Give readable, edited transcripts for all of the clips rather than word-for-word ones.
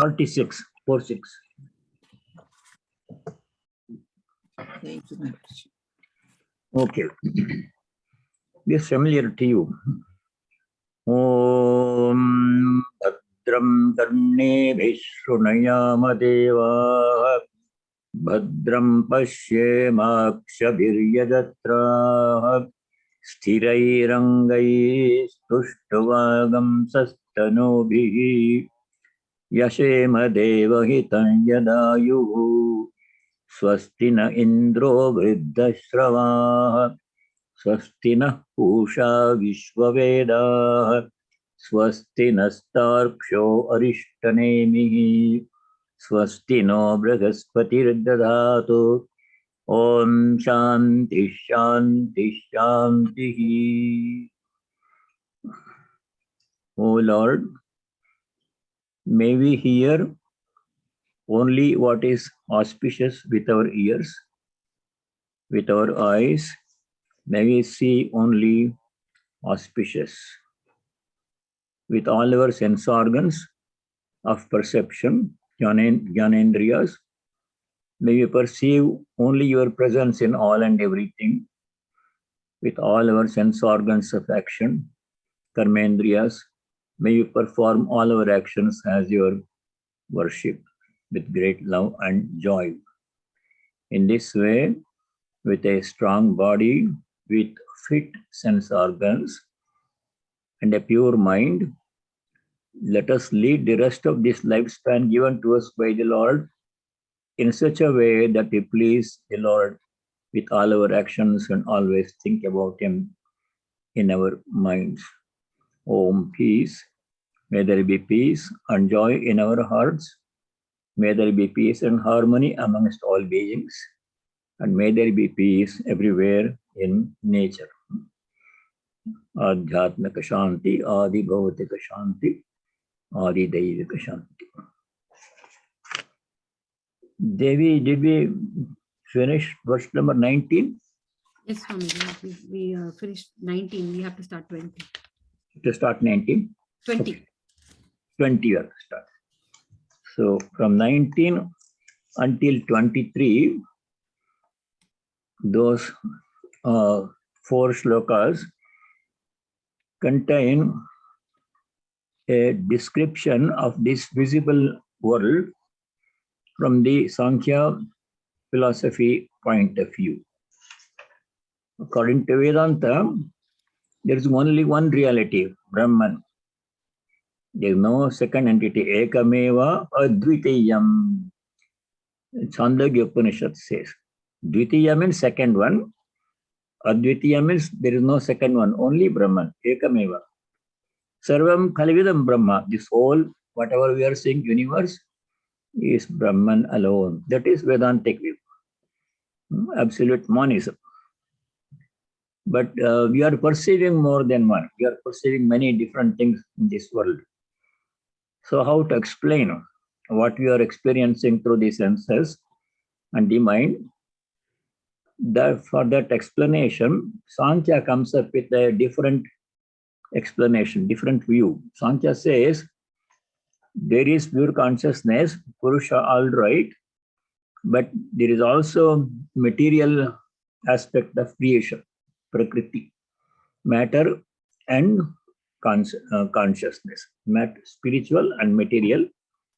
46, 46. Thank you, Maharaj. Okay. This is familiar to you. Om Bhadram Karnebhi Shrunayama Deva Bhadram Pashyemakshabhiryajatra Sthirairangai Stushtvagam Sastanobhi Yashema Devahitam Yadayu Swastina Indro Vriddashravaha Swastina Pusha Vishwavedaha Swastina Starksho Arishtanemihi Swastino Brihaspati Dadhatu Om Shanti Shanti Shanti. O Lord, may we hear only what is auspicious with our ears, with our eyes. May we see only auspicious. With all our sense organs of perception, Jnanendriyas, may we perceive only your presence in all and everything. With all our sense organs of action, Karmendriyas, may you perform all our actions as your worship with great love and joy. In this way, with a strong body, with fit sense organs, and a pure mind, let us lead the rest of this lifespan given to us by the Lord in such a way that we please the Lord with all our actions and always think about Him in our minds. Om peace. May there be peace and joy in our hearts. May there be peace and harmony amongst all beings. And may there be peace everywhere in nature. Adhyatmika Shanti, Adi Bhautika Shanti, Adi Daivika Shanti. Devi, did we finish verse number 19? Yes, Swami. We finished 19. We have to start 20. To start 19? 20. Okay. 20 you have to start. So from 19 until 23, those 4 shlokas contain a description of this visible world from the Sankhya philosophy point of view. According to Vedanta, there is only one reality, Brahman. There is no second entity. Ekameva advitiyam. Chandogya Upanishad says. Dvitiya means second one. Advitiya means there is no second one. Only Brahman. Ekameva. Sarvam Khalvidam Brahma. This whole, whatever we are seeing, universe, is Brahman alone. That is Vedantic view. Absolute monism. But we are perceiving more than one. We are perceiving many different things in this world. So how to explain what we are experiencing through the senses and the mind? For that explanation, Sankhya comes up with a different explanation, different view. Sankhya says, there is pure consciousness, Purusha, all right, but there is also material aspect of creation, Prakriti, matter and consciousness, spiritual and material,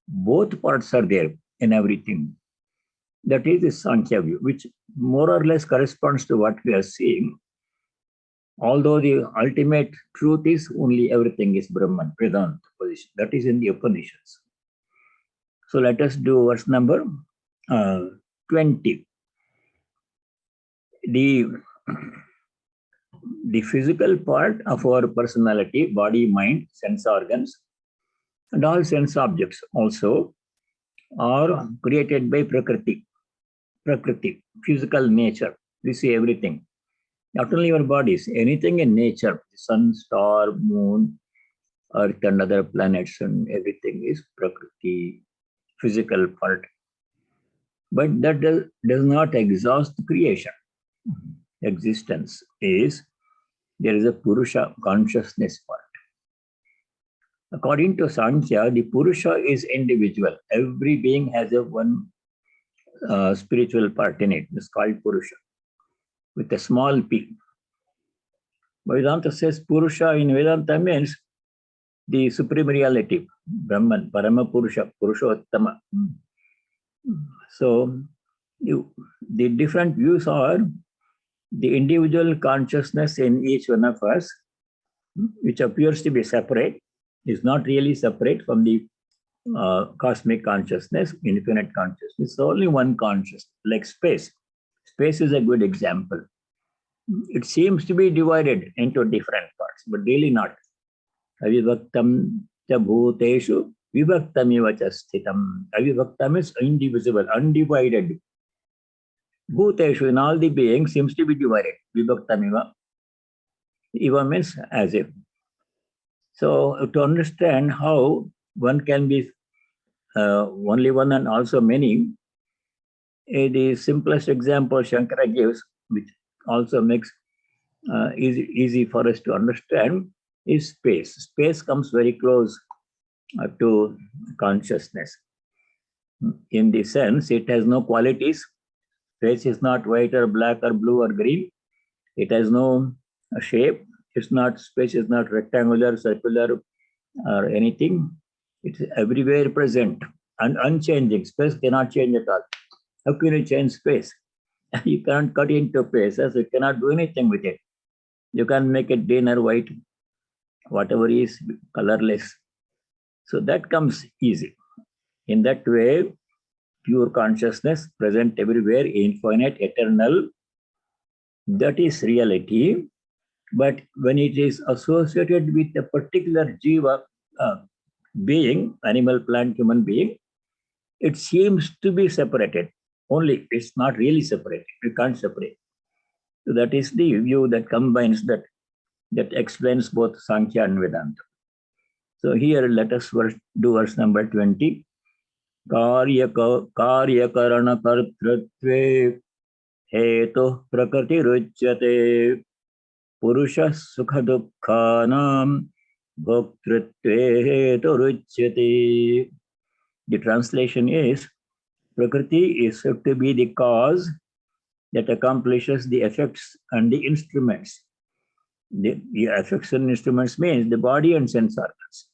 both parts are there in everything. That is the Sankhya view, which more or less corresponds to what we are seeing. Although the ultimate truth is only everything is Brahman, Vedanta position. That is in the Upanishads. So let us do verse number 20. The physical part of our personality, body, mind, sense organs, and all sense objects also are created by Prakriti, physical nature. We see everything. Not only our bodies, anything in nature, the sun, star, moon, earth and other planets and everything is Prakriti, physical part. But that does not exhaust creation. Existence is, there is a Purusha consciousness part. According to Sankhya, the Purusha is individual. Every being has a one spiritual part in it. It's called Purusha, with a small p. Vedanta says Purusha in Vedanta means the supreme reality, Brahman, Parama Purusha, Purushottama. So the different views are the individual consciousness in each one of us, which appears to be separate, is not really separate from the cosmic consciousness, infinite consciousness. It's only one consciousness, like space. Space is a good example. It seems to be divided into different parts, but really not. Avivaktam cha bhuteshu vivaktam cha sthitam. Avivaktam is indivisible, undivided. Bhuteshu, in all the beings, seems to be divided. Vivaktam Eva means as if. So to understand how one can be only one and also many, the simplest example Shankara gives, which also makes easy for us to understand, is space. Space comes very close to consciousness. In the sense, it has no qualities. Space is not white or black or blue or green. It has no shape. Space is not rectangular, circular, or anything. It's everywhere present and unchanging. Space cannot change at all. How can you change space? You can't cut into spaces. You cannot do anything with it. You can't make it green or white, whatever is colorless. So that comes easy. In that way, pure consciousness present everywhere, infinite, eternal, that is reality. But when it is associated with a particular jiva being, animal, plant, human being, it seems to be separated. Only it's not really separated. You can't separate. So that is the view that combines that explains both Sankhya and Vedanta. So here let us do verse number 20. Karya karana kartrutve hetu prakriti ruchyate Purusha sukha dukkhanam bhoktritve hetu ruchyate. The translation is, Prakriti is said to be the cause that accomplishes the effects and the instruments. The effects and instruments means the body and sense organs.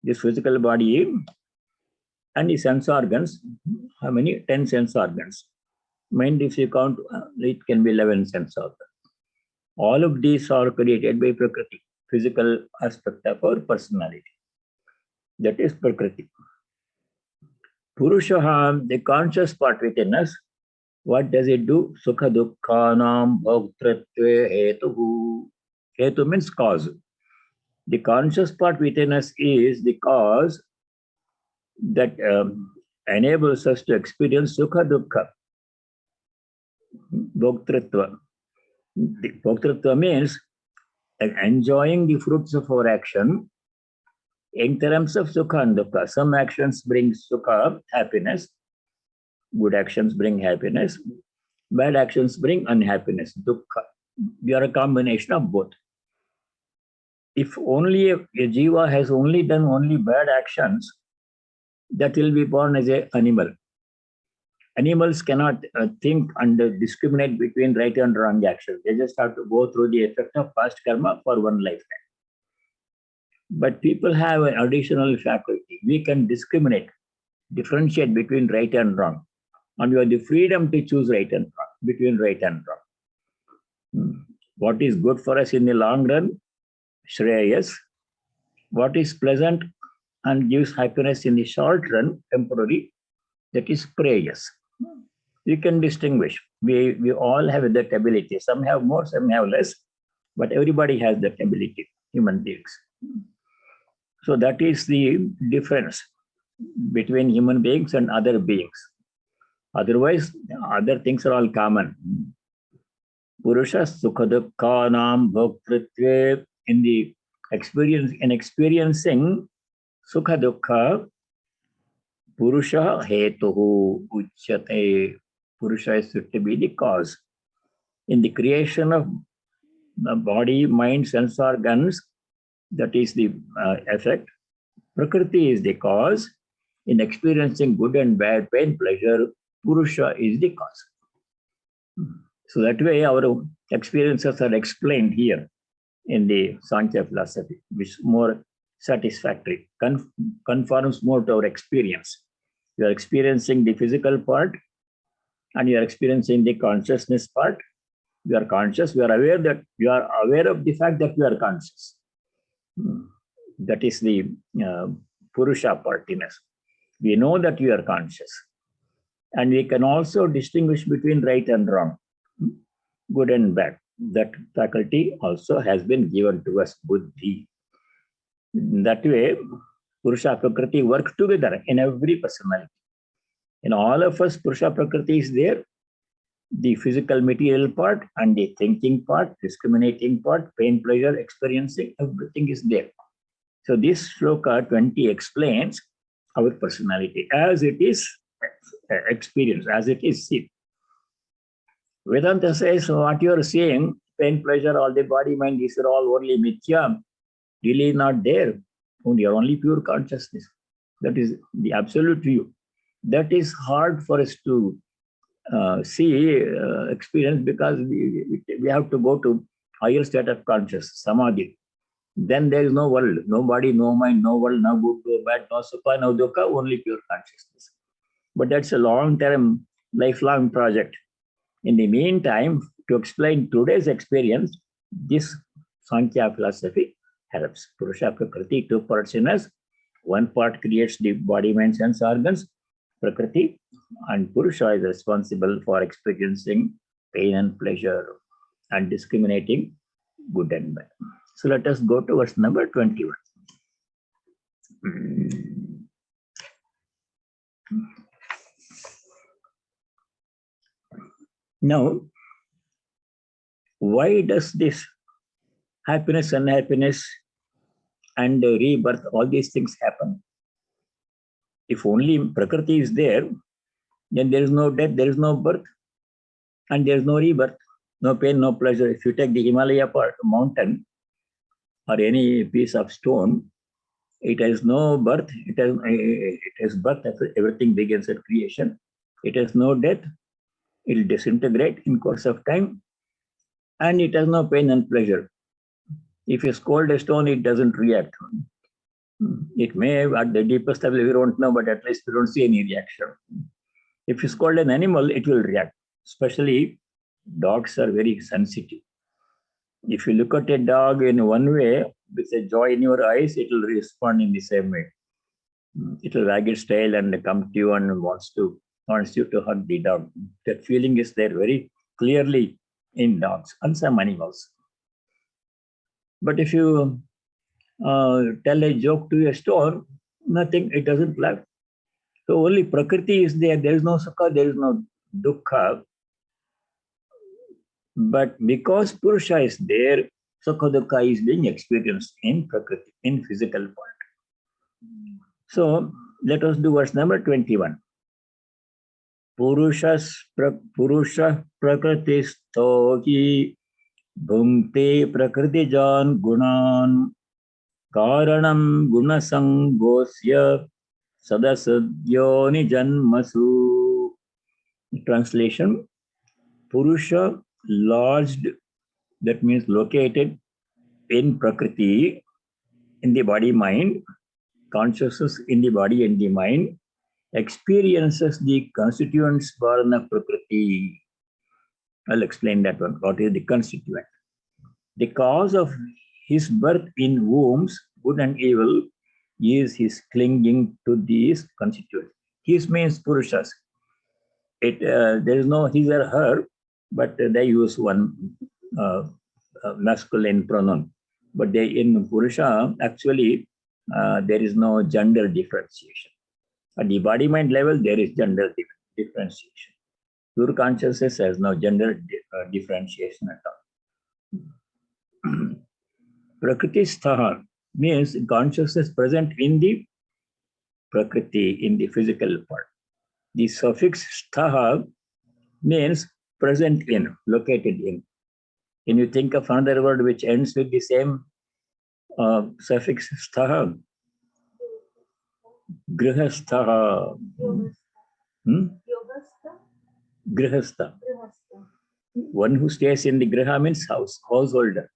This physical body and the sense organs, how many? 10 sense organs. Mind, if you count, it can be 11 sense organs. All of these are created by Prakriti, physical aspect of our personality. That is Prakriti. Purusha, the conscious part within us, what does it do? Sukha dukkhanam bhoktritve hetuhu. Hetu means cause. The conscious part within us is the cause that enables us to experience sukha dukkha. Bhoktritva. The bhoktritva means enjoying the fruits of our action in terms of sukha and dukkha. Some actions bring sukha, happiness. Good actions bring happiness. Bad actions bring unhappiness, dukkha. We are a combination of both. If only a jiva has only done only bad actions, that will be born as an animal. Animals cannot think and discriminate between right and wrong actions. They just have to go through the effect of past karma for one lifetime. But people have an additional faculty. We can discriminate, differentiate between right and wrong. And we have the freedom to choose right and wrong, between right and wrong. What is good for us in the long run? Shreyas. What is pleasant and gives happiness in the short run, temporary, that is preyas. You can distinguish. We all have that ability. Some have more, some have less, but everybody has that ability, human beings. So that is the difference between human beings and other beings. Otherwise, other things are all common. Purusha sukha dukkhanam bhoktritve. In the experience, in experiencing sukha dukkha, Purusha hetuhu uchyate. Purusha is said to be the cause. In the creation of the body, mind, sense organs, that is the effect. Prakriti is the cause. In experiencing good and bad, pain, pleasure, Purusha is the cause. So that way our experiences are explained here in the Sankhya philosophy, which is more satisfactory, conforms more to our experience. You are experiencing the physical part and you are experiencing the consciousness part. You are conscious, you are aware of the fact that you are conscious. That is the Purusha part in us. We know that you are conscious. And we can also distinguish between right and wrong, good and bad. That faculty also has been given to us, buddhi. That way, Purusha Prakriti work together in every personality. In all of us, Purusha Prakriti is there. The physical material part and the thinking part, discriminating part, pain, pleasure, experiencing, everything is there. So this shloka 20 explains our personality as it is experienced, as it is seen. Vedanta says what you are seeing, pain, pleasure, all the body, mind, these are all only mithya, really not there. You are only pure consciousness. That is the absolute view. That is hard for us to experience, because we have to go to higher state of consciousness, samadhi. Then there is no world, no body, no mind, no world, no good, no bad, no sukha, no dukkha, only pure consciousness. But that's a long-term, lifelong project. In the meantime, to explain today's experience, this Sankhya philosophy helps. Purusha Prakriti, two parts in us. One part creates the body, mind, sense organs, Prakriti, and Purusha is responsible for experiencing pain and pleasure and discriminating good and bad. So let us go to verse number 21. Now, why does this happiness, unhappiness, and rebirth, all these things happen? If only Prakriti is there, then there is no death, there is no birth, and there is no rebirth, no pain, no pleasure. If you take the Himalaya part, mountain, or any piece of stone, it has no birth, it has birth, everything begins at creation. It has no death, it will disintegrate in course of time, and it has no pain and pleasure. If you scold a stone, it doesn't react. It may, at the deepest level, we don't know, but at least we don't see any reaction. If you scold an animal, it will react. Especially dogs are very sensitive. If you look at a dog in one way, with a joy in your eyes, it will respond in the same way. It will wag its tail and come to you and wants you to hug the dog. That feeling is there very clearly in dogs and some animals. But if you tell a joke to a stone, nothing, it doesn't laugh. So only Prakriti is there. There is no sukha, there is no dukkha. But because Purusha is there, sukha dukkha is being experienced in Prakriti, in physical part. So let us do verse number 21. Purusha Prakritisto hi bhumte Prakritijan gunan karanam gunasangosya sadasadyoni janmasu. Translation: Purusha lodged, that means located in Prakriti, in the body mind, consciousness in the body and the mind, experiences the constituents varna Prakriti. I'll explain that one. What is the constituent? The cause of his birth in wombs, good and evil, is his clinging to these constituents. His means Purushas. There is no his or her, but they use one masculine pronoun. But they in Purusha, actually, there is no gender differentiation. At the body-mind level, there is gender differentiation. Pure consciousness has no gender differentiation at all. Prakriti stha means consciousness present in the Prakriti, in the physical part. The suffix stha means present in, located in. Can you think of another word which ends with the same suffix stha? Grihastha. Grihastha. One who stays in the griha means house, householder.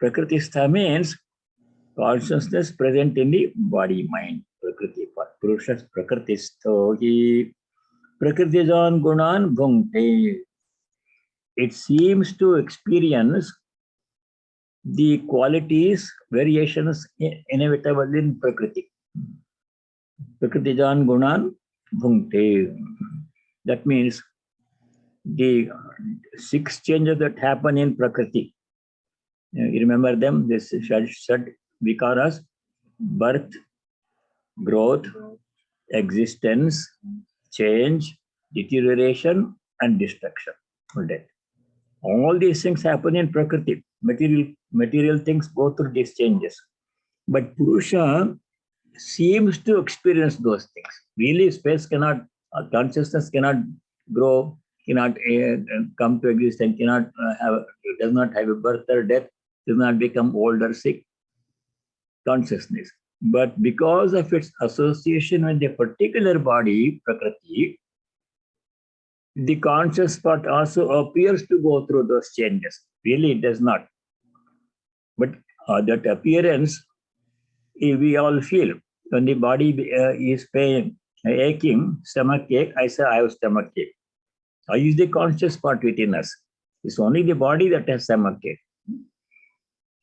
Prakritistha means consciousness present in the body, mind. Prakriti. Purusha Prakritistho hi Prakritijan Gunan Bhungte. It seems to experience the qualities, variations inevitable in Prakriti. Prakritijan Gunan Bhungte. That means the 6 changes that happen in Prakriti. You remember them? This Shad Vikaras: birth, growth, existence, change, deterioration, and destruction, or death. All these things happen in Prakriti. Material things go through these changes. But Purusha seems to experience those things. Really, space cannot, consciousness cannot grow, cannot come to existence, cannot does not have a birth or death, does not become old or sick. Consciousness. But because of its association with a particular body, Prakriti, the conscious part also appears to go through those changes. Really, it does not. But that appearance, we all feel. When the body is pain, aching, stomach ache, I say I have stomach ache. I use the conscious part within us. It's only the body that has stomach ache.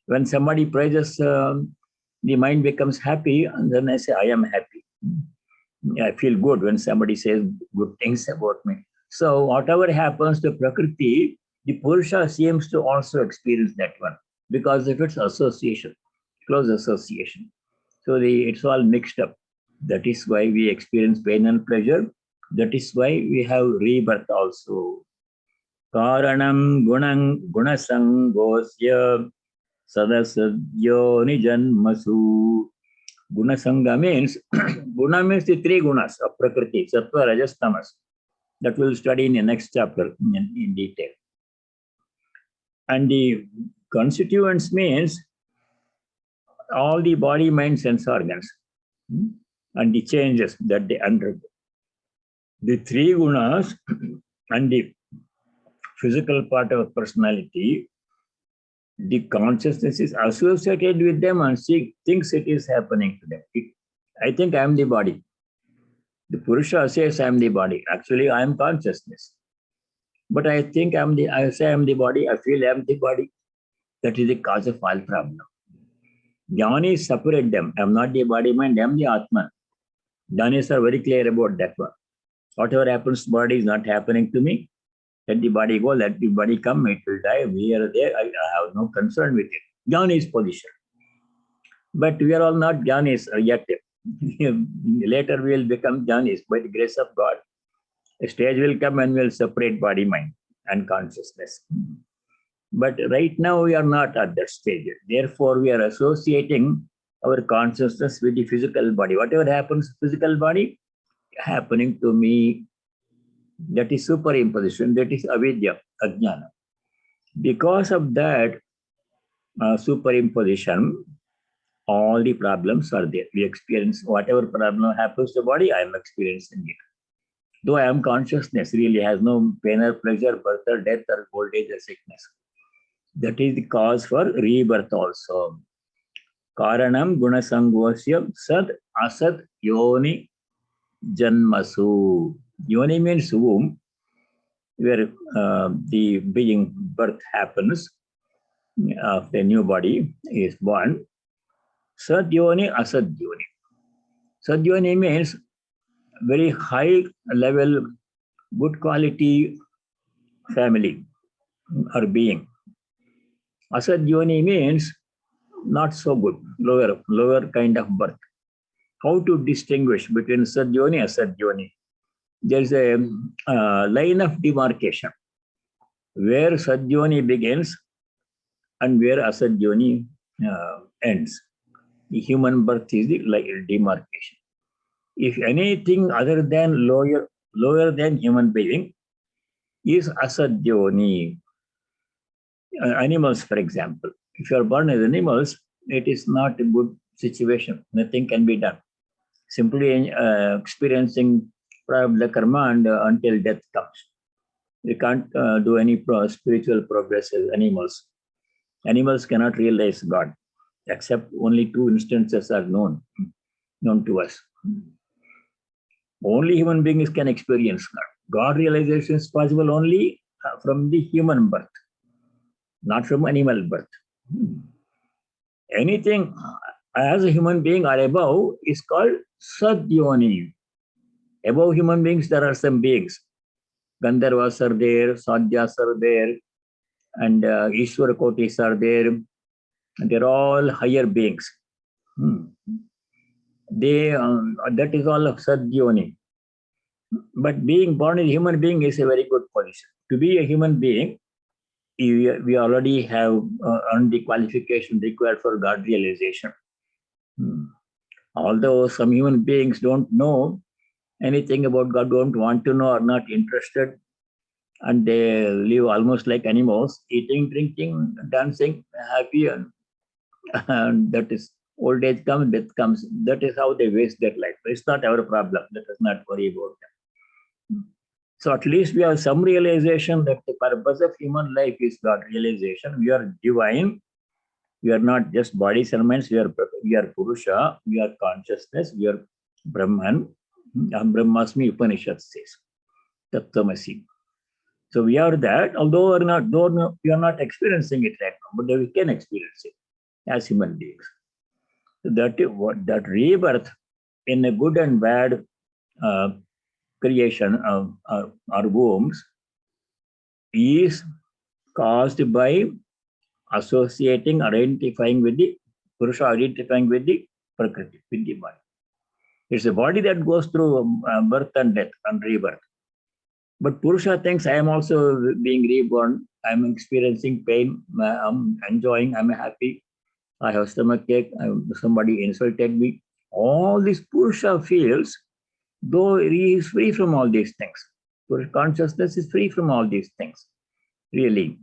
When somebody praises, the mind becomes happy, and then I say, I am happy. I feel good when somebody says good things about me. So whatever happens to Prakriti, the Purusha seems to also experience that one because of its association, close association. So it's all mixed up. That is why we experience pain and pleasure. That is why we have rebirth also. Karanam gunasangosya sadasadyo nijanmasu. Gunasanga means, guna means the 3 gunas of Prakriti, Sattva, Rajas, Tamas. That we'll study in the next chapter in detail. And the constituents means all the body, mind, sense organs and the changes that they undergo. The 3 gunas and the physical part of personality, the consciousness is associated with them and thinks it is happening to them. I think I am the body. The Purusha says I am the body. Actually, I am consciousness. But I think I say I am the body, I feel I am the body. That is the cause of all problem. Jnanis separate them. I am not the body, mind, I am the Atman. Jnanis are very clear about that one. Whatever happens to body is not happening to me. Let the body go, let the body come, it will die. Here or there, I have no concern with it. Jnanis position. But we are all not Jnanis yet. Later we will become Jnanis by the grace of God. A stage will come and we will separate body, mind, and consciousness. But right now we are not at that stage. Therefore, we are associating our consciousness with the physical body. Whatever happens to physical body, happening to me. That is superimposition. That is avidya, ajnana. Because of that superimposition, all the problems are there. We experience whatever problem happens to the body, I am experiencing it. Though I am consciousness, really has no pain or pleasure, birth or death or old age or sickness. That is the cause for rebirth also. Karanam gunasangvasya sad asad yoni janmasu. Yoni means womb, where the being birth happens of a new body is born. Sadyoni, asadyoni. Sadyoni means very high level, good quality family or being. Asadyoni means not so good, lower kind of birth. How to distinguish between Sadyoni and Asadyoni? There is a line of demarcation where Sadyoni begins and where Asadyoni ends. The human birth is the demarcation. If anything other than lower than human being is Asadyoni. Animals, for example. If you are born as animals, it is not a good situation. Nothing can be done. simply experiencing prarabdha karma and until death comes. We can't do any spiritual progress as animals. Animals cannot realize God, except only 2 instances are known to us. Only human beings can experience God. God realization is possible only from the human birth, not from animal birth. Anything as a human being or above is called Sadyoni. Above human beings, there are some beings. Gandharvas are there, Sadhyas are there, and Ishwara Kotis are there. And they're all higher beings. That is all of Sadyoni. But being born as a human being is a very good position. To be a human being, we already have earned the qualification required for God realization. Although some human beings don't know anything about God, don't want to know, are not interested, and they live almost like animals, eating, drinking, dancing, happy, and that is old age comes, death comes. That is how they waste their life. It's not our problem. Let us not worry about them. So at least we have some realization that the purpose of human life is God realization. We are divine. We are not just body elements. We are Purusha. We are consciousness. We are Brahman. Brahmasmi Upanishads says. Tattvamasi. So we are that, although we are not experiencing it right now, but we can experience it as human beings. So that rebirth in a good and bad creation of our wombs is caused by associating, identifying with the Purusha, identifying with the Prakriti, with the body. It's a body that goes through birth and death and rebirth. But Purusha thinks I am also being reborn. I'm experiencing pain. I'm enjoying. I'm happy. I have stomachache. Somebody insulted me. All these Purusha feels, though he is free from all these things. Purusha consciousness is free from all these things, really.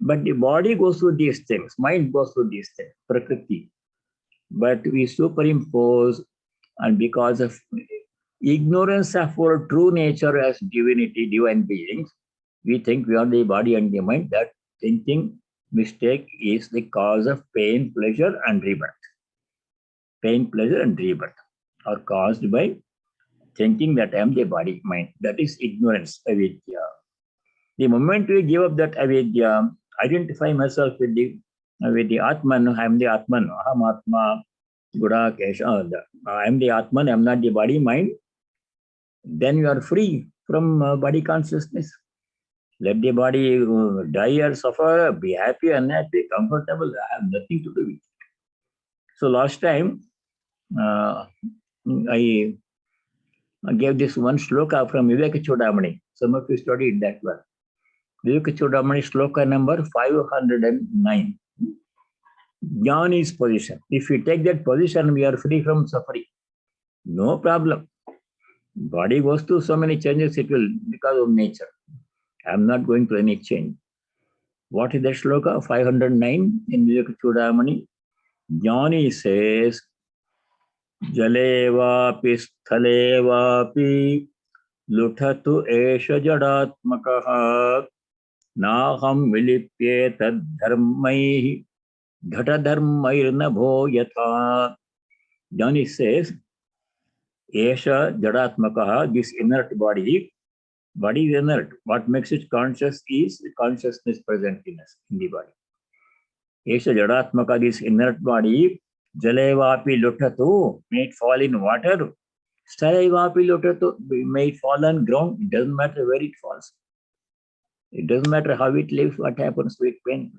But the body goes through these things. Mind goes through these things. Prakriti. But we superimpose, and because of ignorance of our true nature as divinity, divine beings, we think we are the body and the mind. That thinking mistake is the cause of pain, pleasure, and rebirth. Pain, pleasure, and rebirth are caused by thinking that I am the body, mind. That is ignorance, avidya. The moment we give up that avidya, identify myself with the Atman, I am the Atman, Aham Atma, Guda, Kesha, I am the Atman, I am not the body, mind. Then you are free from body consciousness. Let the body die or suffer, be happy, unhappy, comfortable. I have nothing to do with it. So last time, I gave this one sloka from Vivekananda. Some of you studied that one. Vivekananda sloka number 509. Jnani's position. If we take that position, we are free from suffering. No problem. Body goes through so many changes, it will because of nature. I am not going through any change. What is that shloka? 509 in Vivekananda. Jnani says, Jalevapi sthalevapi luthatu esha jadatmakaha naham vilipye tad dharmaihi dhata dharmairna bho yatha. Jnani says, esha jadatmakaha, this inert body is inert. What makes it conscious is the consciousness present in us, in the body. Esha jadatmaka, this inert body, jalevapi luthatu, may it fall in water. Stalevapi luthatu, may it fall on ground. It doesn't matter where it falls. It doesn't matter how it lives, what happens to it, pain.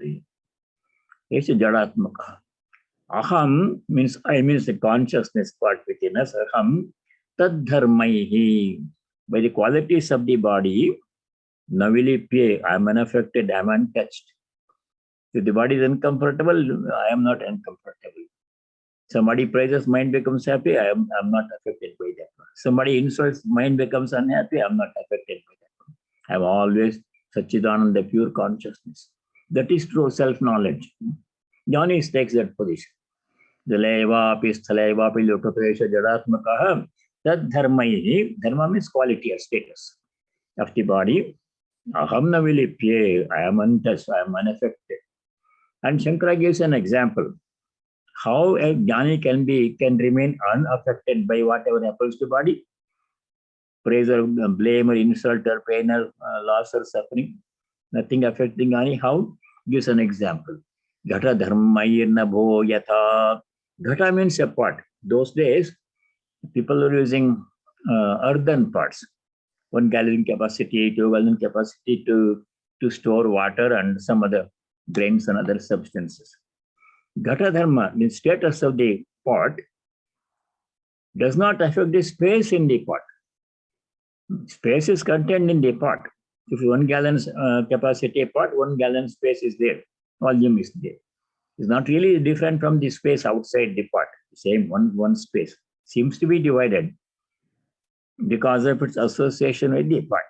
Esha jadatmaka. Aham means I, means the consciousness part within us. Aham tad dharmaihi. By the qualities of the body, navilipye, I am unaffected, I am untouched. If the body is uncomfortable, I am not uncomfortable. Somebody praises, mind becomes happy, I am not affected by that one. Somebody insults, mind becomes unhappy, I am not affected by that one. I am always Satchidananda, pure consciousness. That is true self-knowledge. Jnani takes that position. Jalevapi Sthalevapi Lokapesha Jadatmakaha Tad Dharmaihi. Dharma means quality or status of the body. Aham na vilipye. I am untouched, I am unaffected. And Shankara gives an example. How a jnani can remain unaffected by whatever happens to body. Praise or blame or insult or pain or loss or suffering. Nothing affecting jnani. How? Gives an example. Ghata dharmayirna bho yatha. Ghata means a pot. Those days, people were using earthen pots. 1 gallon capacity, 2 gallon capacity to store water and some other grains and other substances. Ghata dharma, the status of the pot, does not affect the space in the pot. Space is contained in the pot. If 1 gallon capacity pot, 1 gallon space is there, volume is there. It's not really different from the space outside the pot. Same one space seems to be divided because of its association with the pot.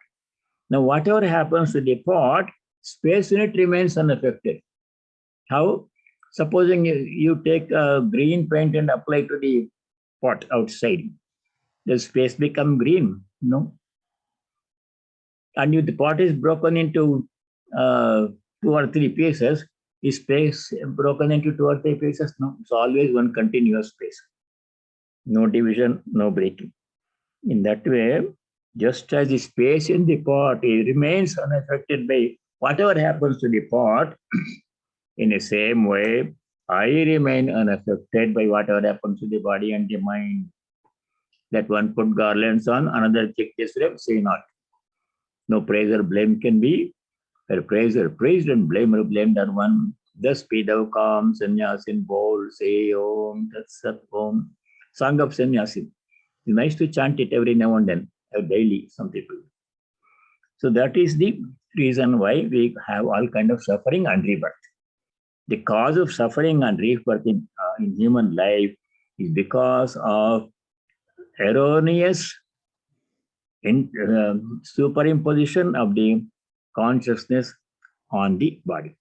Now, whatever happens to the pot, space in it remains unaffected. How? Supposing you take green paint and apply to the pot outside, does space become green? No. And if the pot is broken into 2 or 3 pieces, is space broken into 2 or 3 pieces? No. It's always one continuous space. No division, no breaking. In that way, just as the space in the pot remains unaffected by whatever happens to the pot, in the same way, I remain unaffected by whatever happens to the body and the mind. That one put garlands on, another check this rep, say not. No praise or blame can be, where praise or praised and blame or blamed are one. Thus be thou calm, sannyas in bold, say Om, Tat Sat Om. Song of Sannyasi. It's nice to chant it every now and then, daily, some people. So that is the reason why we have all kind of suffering and rebirth. The cause of suffering and rebirth in human life is because of erroneous superimposition of the consciousness on the body.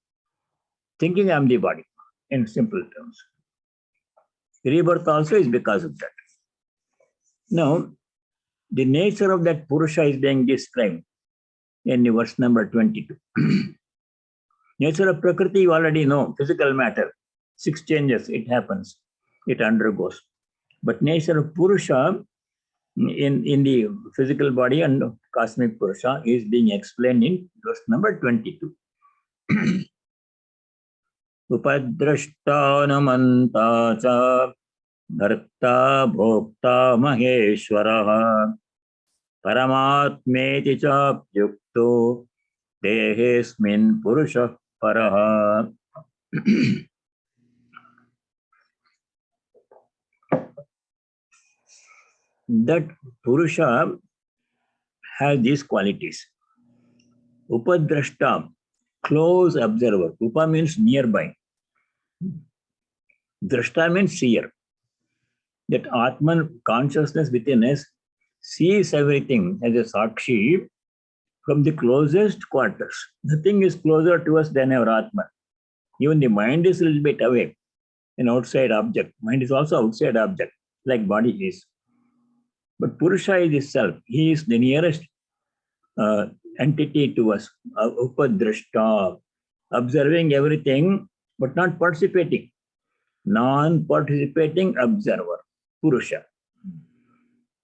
Thinking I'm the body, in simple terms. Rebirth also is because of that. Now, the nature of that Purusha is being described in verse number 22. Nature of Prakriti, you already know, physical matter. 6 changes, it happens, it undergoes. But nature of Purusha in the physical body and cosmic Purusha is being explained in verse number 22. Upadrashta namanta cha dharta bhokta maheshwaraha paramatmeti cha yukto dehesmin purusha paraha. That Purusha has these qualities. Upadrashta, close observer. Upa means nearby. Drashta means seer. That Atman, consciousness within us, sees everything as a Sakshi from the closest quarters. Nothing is closer to us than our Atman. Even the mind is a little bit away, an outside object. Mind is also outside object, like body is. But Purusha is itself. He is the nearest entity to us. Upadrashta, observing everything, but not participating. Non-participating observer, Purusha.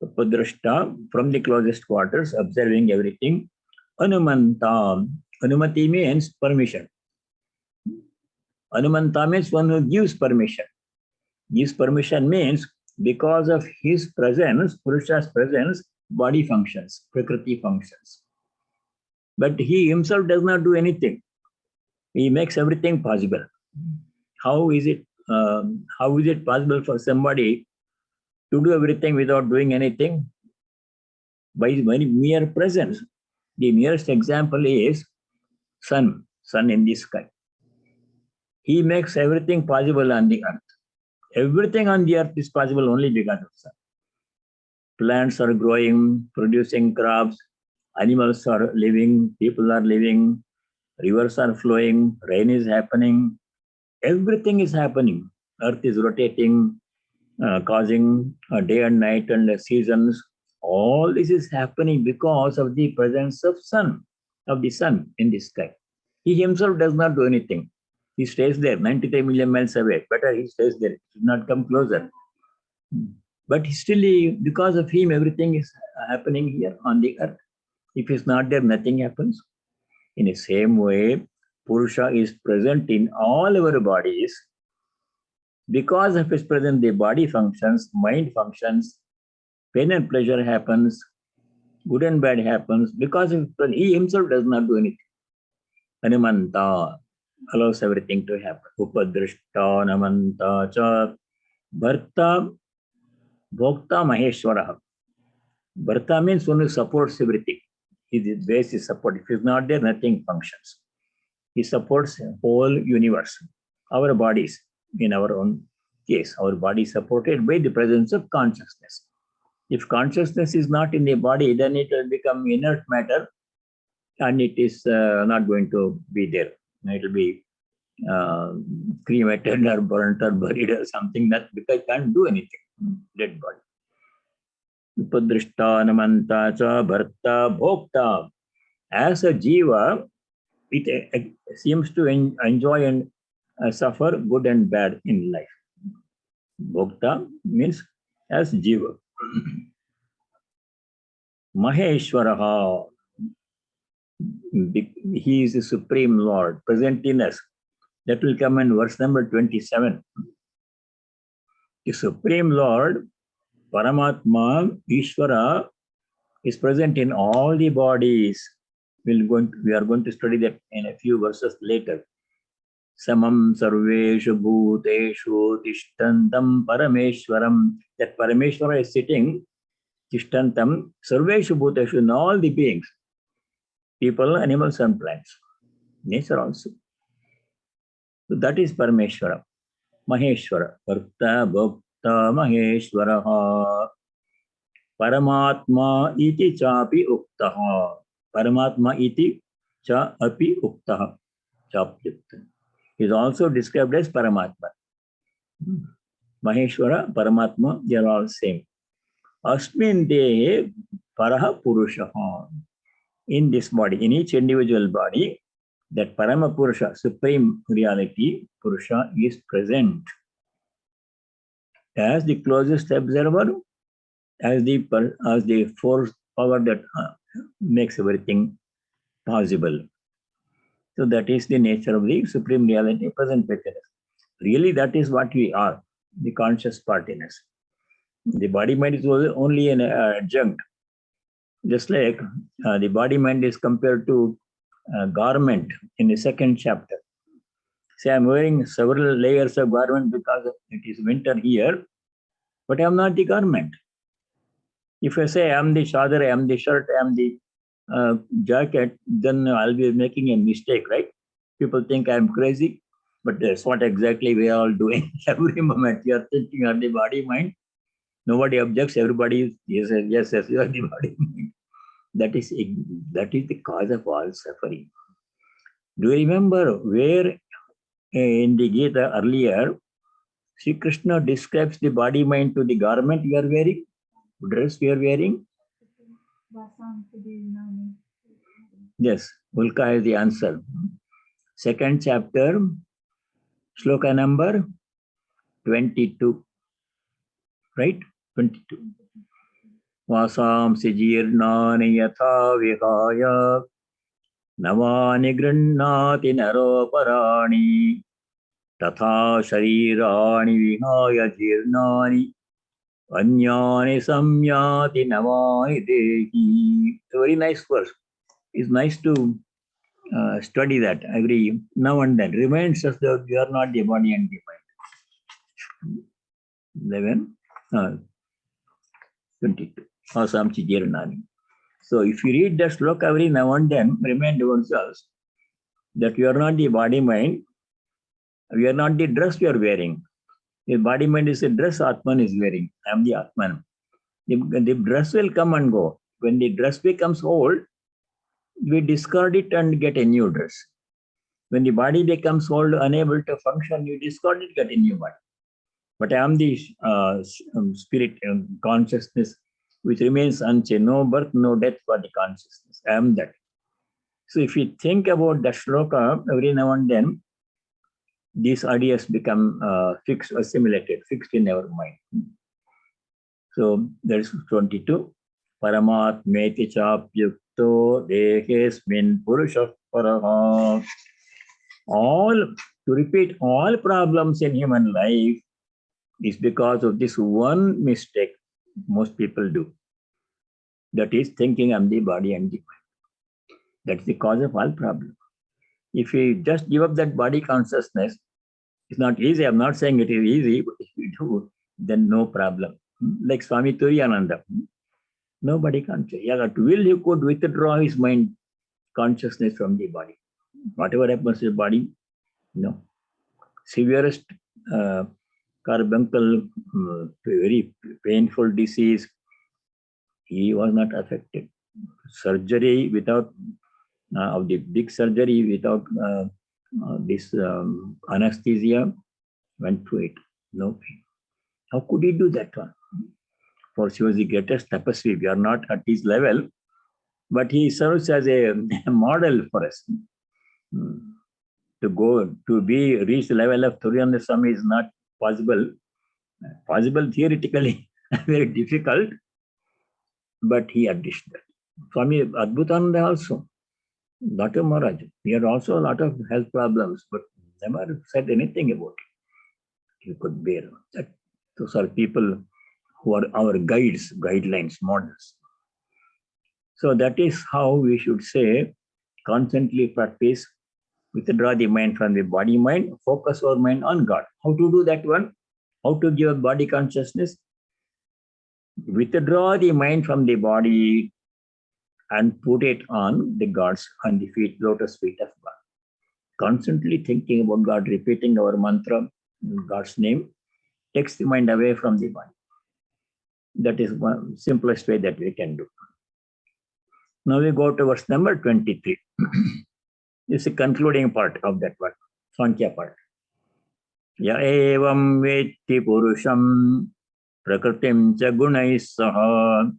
Upadrashta, from the closest quarters, observing everything. Anumanta. Anumati means permission. Anumanta means one who gives permission. Gives permission means because of his presence, Purusha's presence, body functions, Prakriti functions. But he himself does not do anything. He makes everything possible. How is it possible for somebody to do everything without doing anything? By mere presence. The nearest example is sun in the sky. He makes everything possible on the earth. Everything on the earth is possible only because of sun. Plants are growing, producing crops, animals are living, people are living, rivers are flowing, rain is happening. Everything is happening Earth is rotating, causing day and night and seasons. All this is happening because of the presence of the sun in the sky. He himself does not do anything. He stays there, 93 million miles away. Better he stays there, he should not come closer. But still, because of him, everything is happening here on the earth. If he's not there, nothing happens. In the same way, Purusha is present in all our bodies. Because of his presence, the body functions, mind functions, pain and pleasure happens, good and bad happens. Because of he himself does not do anything. Hanumanta allows everything to happen. Upadrishta namanta cha bharta bhokta maheshwara. Bharta means one who supports everything. His base is support. If he's not there, nothing functions. He supports the whole universe. Our bodies, in our own case, our body is supported by the presence of consciousness. If consciousness is not in the body, then it will become inert matter and it is not going to be there. It will be cremated or burnt or buried or something that because it can't do anything. Dead body. Upadrishta namanta cha bharta bhokta. As a jiva, it seems to enjoy and suffer good and bad in life. Bhokta means as jiva. Maheshwaraha. He is the Supreme Lord, present in us. That will come in verse number 27. The Supreme Lord, Paramatma, Ishvara, is present in all the bodies. We are going to study that in a few verses later. Samam sarveshu bhuteshu tishtantam parameshwaram. That Parameshwara is sitting, tishtantam, sarveshu bhuteshu, in all the beings. People, animals and plants. Nature also. So that is Parameshwara. Maheshwara. Bharta Bhokta Maheshwaraha. Paramatma iti chapi uktaha. Paramatma iti cha api uktaha. Chapyukta. He is also described as Paramatma. Maheshwara, Paramatma, they are all same. Asmin dehe paraha purushaha. In this body, in each individual body, that Parama Purusha, Supreme Reality, Purusha, is present as the closest observer, as the force power that makes everything possible. So that is the nature of the Supreme Reality present within us. Really, that is what we are, the conscious part in us. The body mind is only an adjunct. Just like the body mind is compared to a garment in the second chapter. Say, I'm wearing several layers of garment because it is winter here, but I'm not the garment. If I say I'm the chadar, I'm the shirt, I'm the jacket, then I'll be making a mistake, right? People think I'm crazy, but that's what exactly we are all doing. Every moment you are thinking of the body mind. Nobody objects. Everybody is yes, you are the body mind. That is the cause of all suffering. Do you remember where in the Gita earlier, Sri Krishna describes the body mind to the garment you are wearing, dress you are wearing? Yes, Ulka is the answer. Second chapter, shloka number 22. Right? 22. Vasam sijirnani yatha vihaya navani grannati naroparani tatha sharirani vihaya jirnani anyani samyati navani dehi. It's a very nice verse. It's nice to study that every now and then. Reminds us that we are not the body and the mind. 22. Asam Chijirnani. So if you read that sloka every now and then, remind ourselves that we are not the body mind, we are not the dress we are wearing. The body mind is a dress Atman is wearing. I am the Atman. The dress will come and go. When the dress becomes old, we discard it and get a new dress. When the body becomes old, unable to function, you discard it, get a new body. But I am the spirit consciousness which remains unchanged. No birth, no death for the consciousness. I am that. So if you think about that shloka every now and then, these ideas become fixed, assimilated, fixed in our mind. So there is 22. Paramatmeti chapyukto dehesmin purusha paraha. All, to repeat, all problems in human life is because of this one mistake most people do. That is thinking I'm the body and the mind. That's the cause of all problems. If you just give up that body consciousness, it's not easy. I'm not saying it is easy, but if you do, then no problem. Like Swami Turiyananda. Nobody can say. Yeah, at will he could withdraw his mind consciousness from the body. Whatever happens to the body, severest carbuncle, very painful disease, he was not affected. Surgery without, of the big surgery without this anesthesia, went through it, no pain. How could he do that one? For he was the greatest tapasvi. We are not at his level, but he serves as a model for us. To go to reach the level of Turiyananda-Swami is not possible. Possible theoretically, very difficult, but he addressed that. Swami Adbhutananda also, Dr. Maharaj, he had also a lot of health problems, but never said anything about it. He could bear that. Those are people who are our guides, guidelines, models. So that is how we should say, constantly practice, withdraw the mind from the body mind, focus our mind on God. How to do that one? How to give a body consciousness? Withdraw the mind from the body and put it on the God's, on the feet, lotus feet of God. Constantly thinking about God, repeating our mantra, God's name, takes the mind away from the body. That is one simplest way that we can do. Now we go to verse number 23. This is the concluding part of that word, Sankhya part. Ya evam vetti purusham prakritim cha gunais saha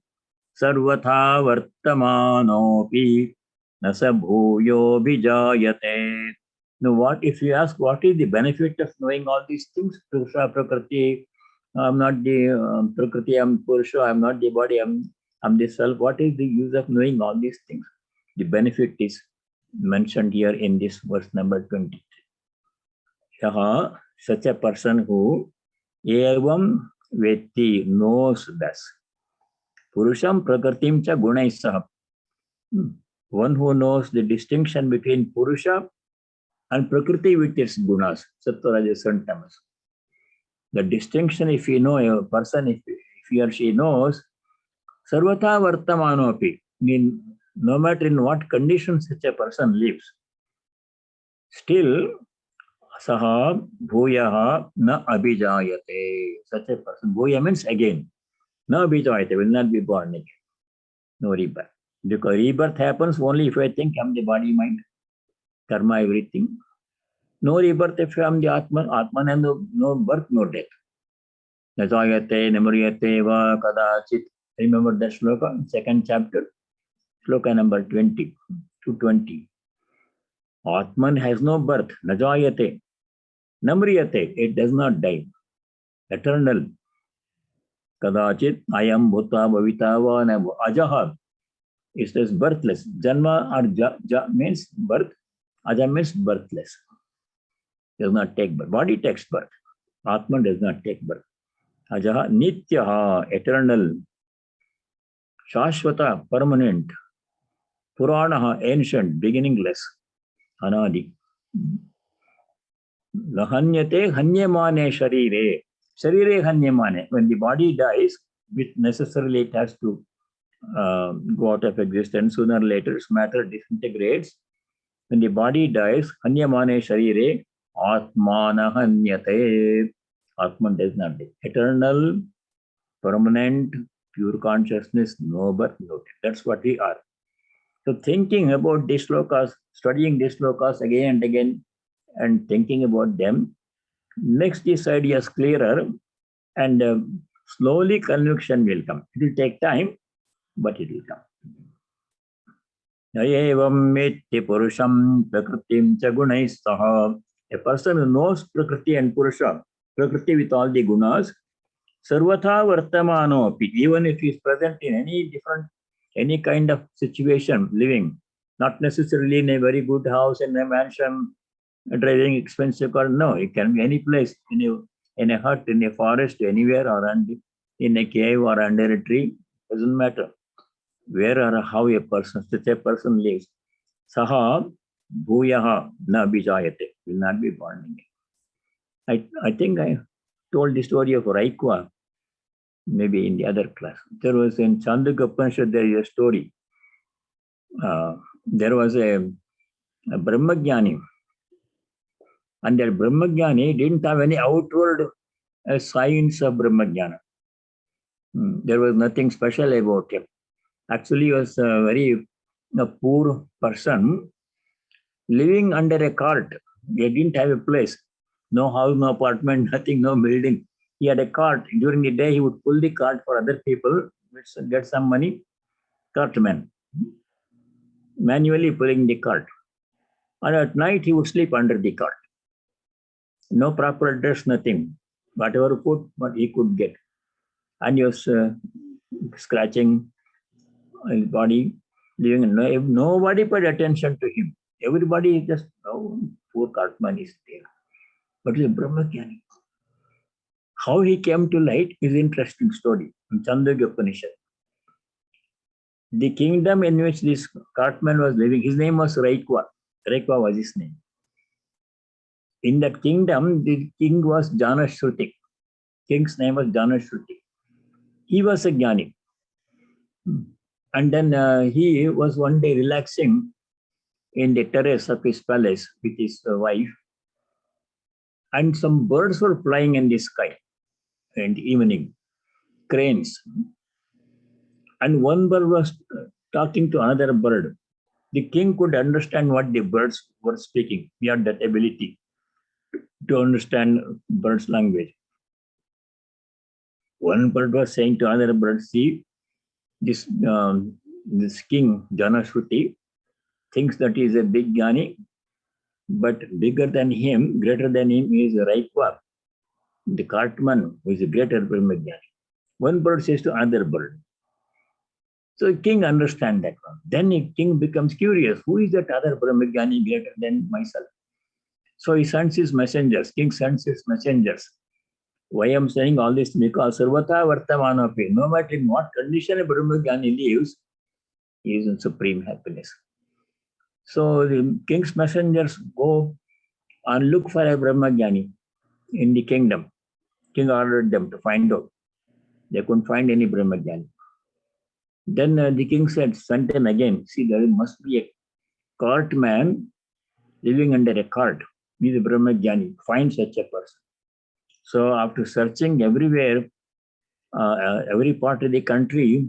sarvatha vartamanopi nasa bhuyo bhijayate. Now what if you ask, what is the benefit of knowing all these things? Purusha, Prakriti, I'm not the Prakriti, I'm Purusha, I'm not the body, I'm the self. What is the use of knowing all these things? The benefit is mentioned here in this verse number 23. Yaha, such a person who evam vetti, knows thus. Purusham Prakritim cha gunais saha. One who knows the distinction between Purusha and Prakriti with its gunas, Sattva, Rajas, and Tamas. The distinction, if you know a person, if he or she knows, sarvatha vartamanopi, mean no matter in what condition such a person lives, still saha bhuyaha na abhijayate. Such a person, bhuya means again, na abhijayate, will not be born again. No rebirth. Because rebirth happens only if I think I'm the body, mind, karma, everything. No rebirth if I am the Atman. Atman has no birth, no death. Najayate, namriyate va kadachit. Remember that shloka, second chapter, shloka number 20 to 20. Atman has no birth. Najayate. Namriyate, it does not die. Eternal. Kadachit, ayam bhuta bhavita va namo. Ajaha. It says birthless. Janma or ja means birth. Aja means birthless. Does not take birth. Body takes birth. Atman does not take birth. Ajaha nityaha, eternal. Shashvata, permanent. Puranaha, ancient, beginningless. Anadi. Lahanyate hanyamane sharire. Sharire hanyamane. When the body dies, which necessarily it has to go out of existence sooner or later, matter disintegrates. When the body dies, hanyamane sharire, atmana hanyate. Atman does not die. Eternal, permanent, pure consciousness, no birth, no death. That's what we are. So thinking about these slokas, studying these slokas again and again, and thinking about them, makes these ideas clearer. And slowly conviction will come. It will take time, but it will come. Evam meti purusham prakritim cha gunais saha. A person who knows Prakriti and Purusha, Prakriti with all the gunas, sarvatha vartamano api, even if he is present in any kind of situation, living, not necessarily in a very good house, in a mansion, driving expensive car. No, it can be any place, in a hut, in a forest, anywhere, or in a cave or under a tree. Doesn't matter where or how such a person lives. Saha bhuyaha na bijayate, will not be born again. I think I told the story of Raikwa, maybe in the other class. There was in Chandogya Upanishad, there is a story. There was a Brahmagyani, and that Brahmagyani didn't have any outward signs of Brahmagyana. There was nothing special about him. Actually, he was a very poor person living under a cart. He didn't have a place, no house, no apartment, nothing, no building. He had a cart. During the day, he would pull the cart for other people, get some money. Cartman, manually pulling the cart. And at night, he would sleep under the cart. No proper address, nothing. Whatever food, what he could get. And he was scratching his body, living. Nobody paid attention to him. Everybody just, poor cartman is there. But he's a Brahmagyani. How he came to light is an interesting story in Chandogya Upanishad. The kingdom in which this cartman was living, his name was Raikwa. Raikwa was his name. In that kingdom, the king was Janashruti. King's name was Janashruti. He was a Jnani. And then he was one day relaxing in the terrace of his palace with his wife. And some birds were flying in the sky in the evening, cranes. And one bird was talking to another bird. The king could understand what the birds were speaking. He had that ability to understand birds' language. One bird was saying to another bird, see, this king, Janashruti, thinks that he is a big Jnani, but bigger than him, greater than him is Raikwa, the cartman, who is a greater Brahmagyani. One bird says to another bird. So the king understands that one. Then the king becomes curious. Who is that other Brahmagyani greater than myself? So he sends his messengers. King sends his messengers. Why I'm saying all this? Because Sarvata Vartamanapi, no matter in what condition a Brahmagyani lives, he is in supreme happiness. So the king's messengers go and look for a Brahmagyani in the kingdom. King ordered them to find out. They couldn't find any Brahmagyani. Then the king sent them again. See, there must be a cartman living under a cart. He's a Brahmagyani. Find such a person. So after searching everywhere, every part of the country,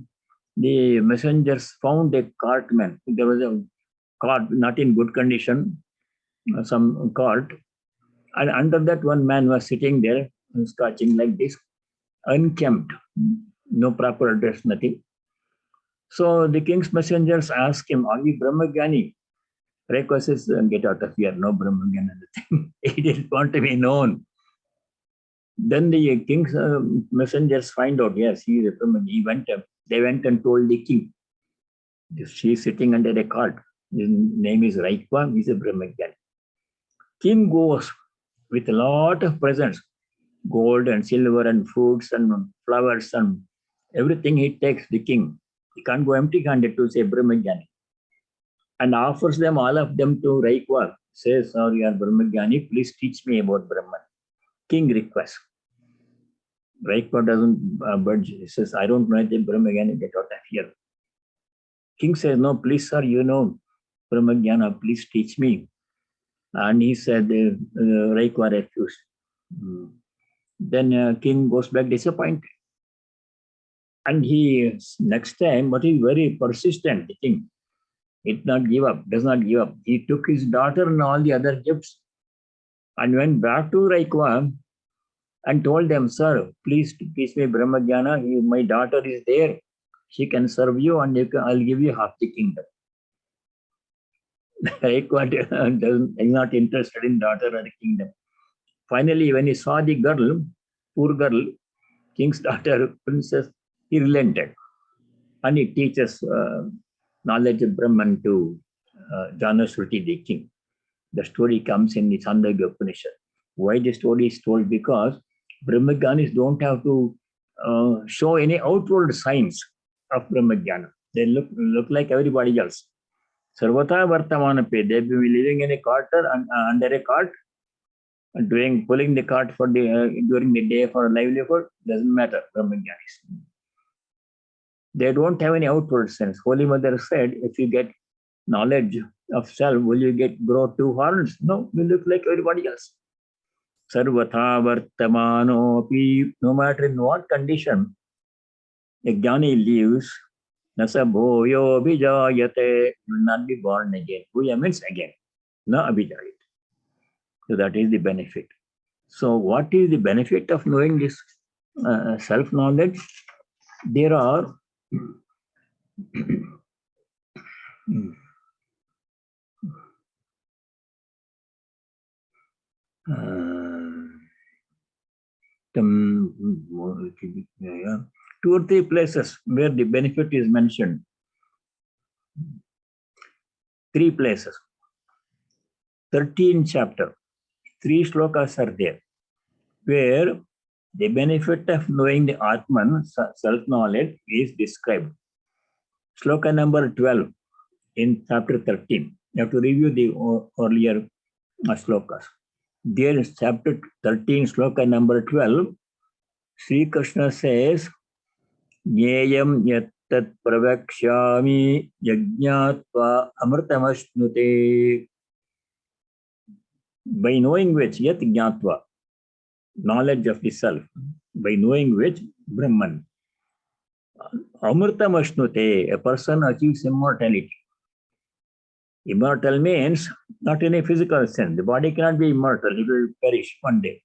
the messengers found a cartman. There was a cart not in good condition, some cart. And under that one man was sitting there, scratching like this, unkempt, no proper address, nothing. So the king's messengers asked him, are you Brahmagyani? Raikwa says, get out of here, no Brahmagyani. He didn't want to be known. Then the king's messengers find out, yes, he is a Brahmagyani. They went and told the king, she is sitting under a cart. His name is Raikwa, he is a Brahmagyani. King goes with a lot of presents, gold and silver and fruits and flowers and everything he takes, the king. He can't go empty-handed to say Brahmagyani. And offers them, all of them, to Raikwa. Says, oh, you are Brahmagyani, please teach me about Brahman. King requests. Raikwa doesn't budge. He says, I don't know anything Brahmagyani, get out of here. King says, no, please, sir, you know Brahmagyana, please teach me. And he said, Raikwa refused. Then king goes back disappointed. And he, next time, but he's very persistent, the king. He does not give up. He took his daughter and all the other gifts and went back to Raikwa and told them, sir, please teach me Brahmajnana. My daughter is there. She can serve you and I'll give you half the kingdom. Ekwat is not interested in daughter or the kingdom. Finally, when he saw the girl, poor girl, king's daughter, princess, he relented. And he teaches knowledge of Brahman to Janashruti, the king. The story comes in the Chandogya Upanishad. Why the story is told? Because Brahmajnanis don't have to show any outward signs of Brahmajnana. They look like everybody else. Sarvata Vartamanape, they've been living in a cart and under a cart, and pulling the cart for the during the day for a livelihood, doesn't matter, Brahmajnanis. They don't have any outward sense. Holy Mother said, if you get knowledge of self, will you grow two horns? No, you look like everybody else. Sarvata Vartamanopi, no matter in what condition a jnani lives, Nasa bhoyo abhijayate, will not be born again. Bhuya means again, no abhijayate. So that is the benefit. So what is the benefit of knowing this self-knowledge? There are two or three places where the benefit is mentioned. 3 places. 13th chapter, 3 shlokas are there, where the benefit of knowing the Atman, self-knowledge, is described. Shloka number 12 in chapter 13. You have to review the earlier shlokas. There is chapter 13, shloka number 12. Sri Krishna says, Jneyam yattat pravakshami yajñatva amritamashnute. By knowing which, yat jnatva, knowledge of the self, by knowing which, Brahman. Amritamashnute, a person achieves immortality. Immortal means not in a physical sense. The body cannot be immortal. It will perish one day,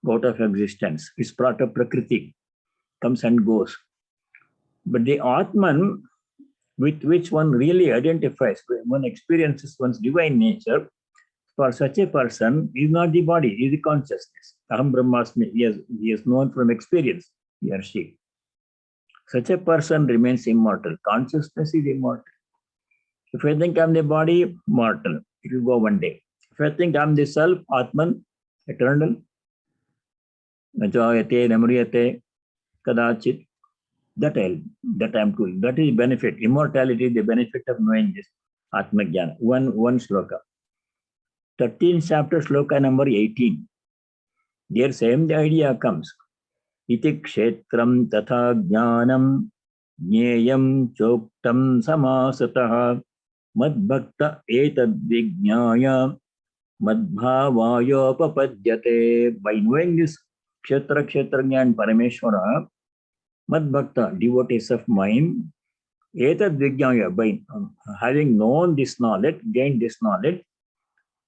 go out of existence. It's part of Prakriti, comes and goes. But the Atman, with which one really identifies, one experiences one's divine nature, for such a person is not the body, is the consciousness. Aham Brahmasmi, he has known from experience, he or she. Such a person remains immortal. Consciousness is immortal. If I think I'm the body, mortal, it will go one day. If I think I'm the self, Atman, eternal, Najayate, Namriyate, Kadachit, that I'm doing. That is benefit. Immortality, the benefit of knowing this Atma Jnana. One shloka. 13th chapter, shloka number 18. There same the idea comes. Iti kshetram tatha jnanam jneyam choktam samasataha madbhakta etad vijnaya madbhavayopapadyate. By knowing this kshetra and Parameshwara, madbhakta, devotees of mine, etad vijnaya, by having known this knowledge, gained this knowledge,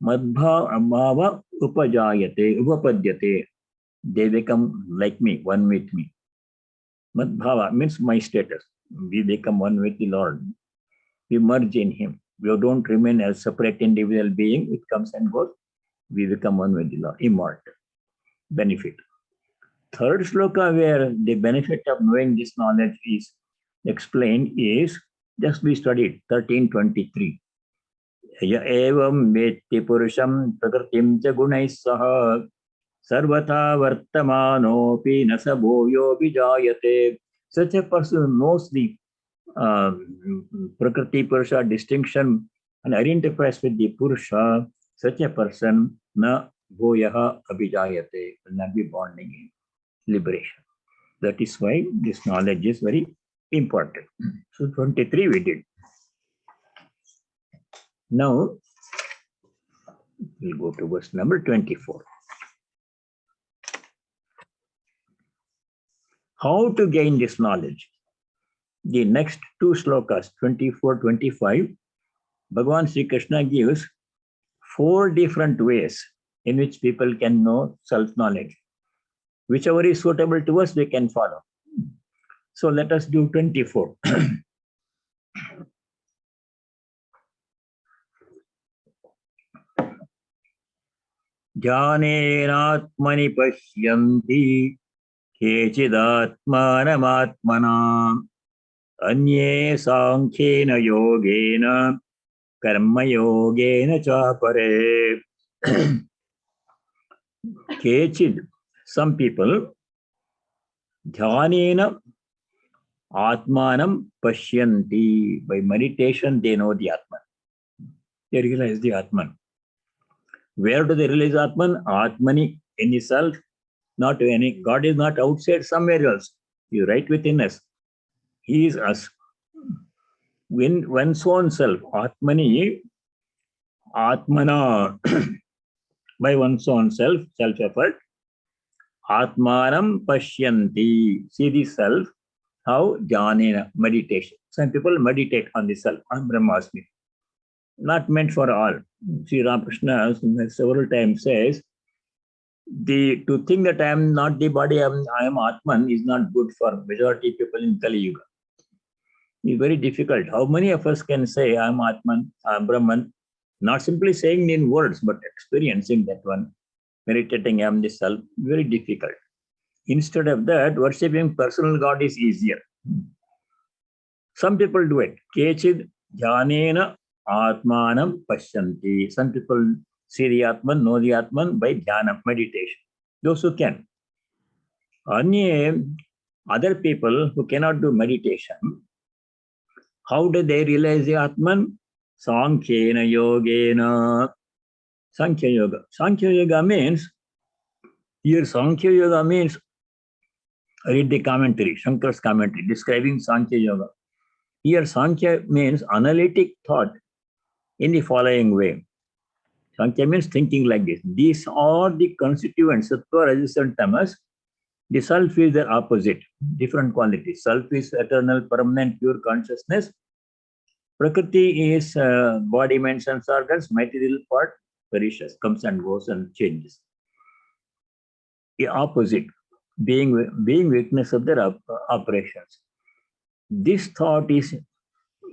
madbhava upapadyate, they become like me, one with me. Madbhava means my status. We become one with the Lord. We merge in Him. We don't remain as separate individual being. It comes and goes. We become one with the Lord. Immortal. Benefit. Third shloka where the benefit of knowing this knowledge is explained is, just we studied 13:23. Ya evam vetti purusham prakritim cha gunais saha sarvata vartamanopi nasabhoyo vijayate. Such a person knows the Prakriti Purusha distinction and identifies with the Purusha. Such a person na bhoyaha abhijayate, will not be born again. Liberation. That is why this knowledge is very important. So 23 we did. Now we'll go to verse number 24. How to gain this knowledge? The next 2 slokas, 24-25, Bhagavan Sri Krishna gives 4 different ways in which people can know self-knowledge. Whichever is suitable to us, we can follow. So let us do 24. Jnanenatmani pashyanti kechidatmanamatmana anye sankhena yogena karma yogena chapare. Kechid, some people, dhyanena atmanam pashyanti, by meditation they know the Atman. They realize the Atman. Where do they realize Atman? Atmani, in itself, not any. God is not outside somewhere else. He is right within us. He is us. When one's own self, Atmani, Atmana, by one's own self, self-effort, Atmanam Pashyanti, see the self, how Jnanena, meditation. Some people meditate on the self, on Brahmasmi. Not meant for all. Sri Ramakrishna several times says, to think that I am not the body, I am Atman is not good for majority people in Kali Yuga. It's very difficult. How many of us can say I am Atman, I am Brahman, not simply saying in words, but experiencing that one, meditating I am the self, very difficult. Instead of that, worshipping personal God is easier. Some people do it. Kechid jnanena atmanam pashyanti. Some people see the Atman, know the Atman by jnana, meditation. Those who can. Anye, other people who cannot do meditation, how do they realize the Atman? Sankhena yogena. Sankhya yoga. Sankhya yoga means, here Sankhya yoga means, read the commentary, Shankar's commentary, describing Sankhya yoga. Here Sankhya means analytic thought in the following way. Sankhya means thinking like this. These are the constituents, sattva, rajas and tamas. The self is their opposite, different qualities. Self is eternal, permanent, pure consciousness. Prakriti is body, mind, sense organs, material part, perishable, comes and goes and changes. The opposite, being weakness of their operations. This thought is a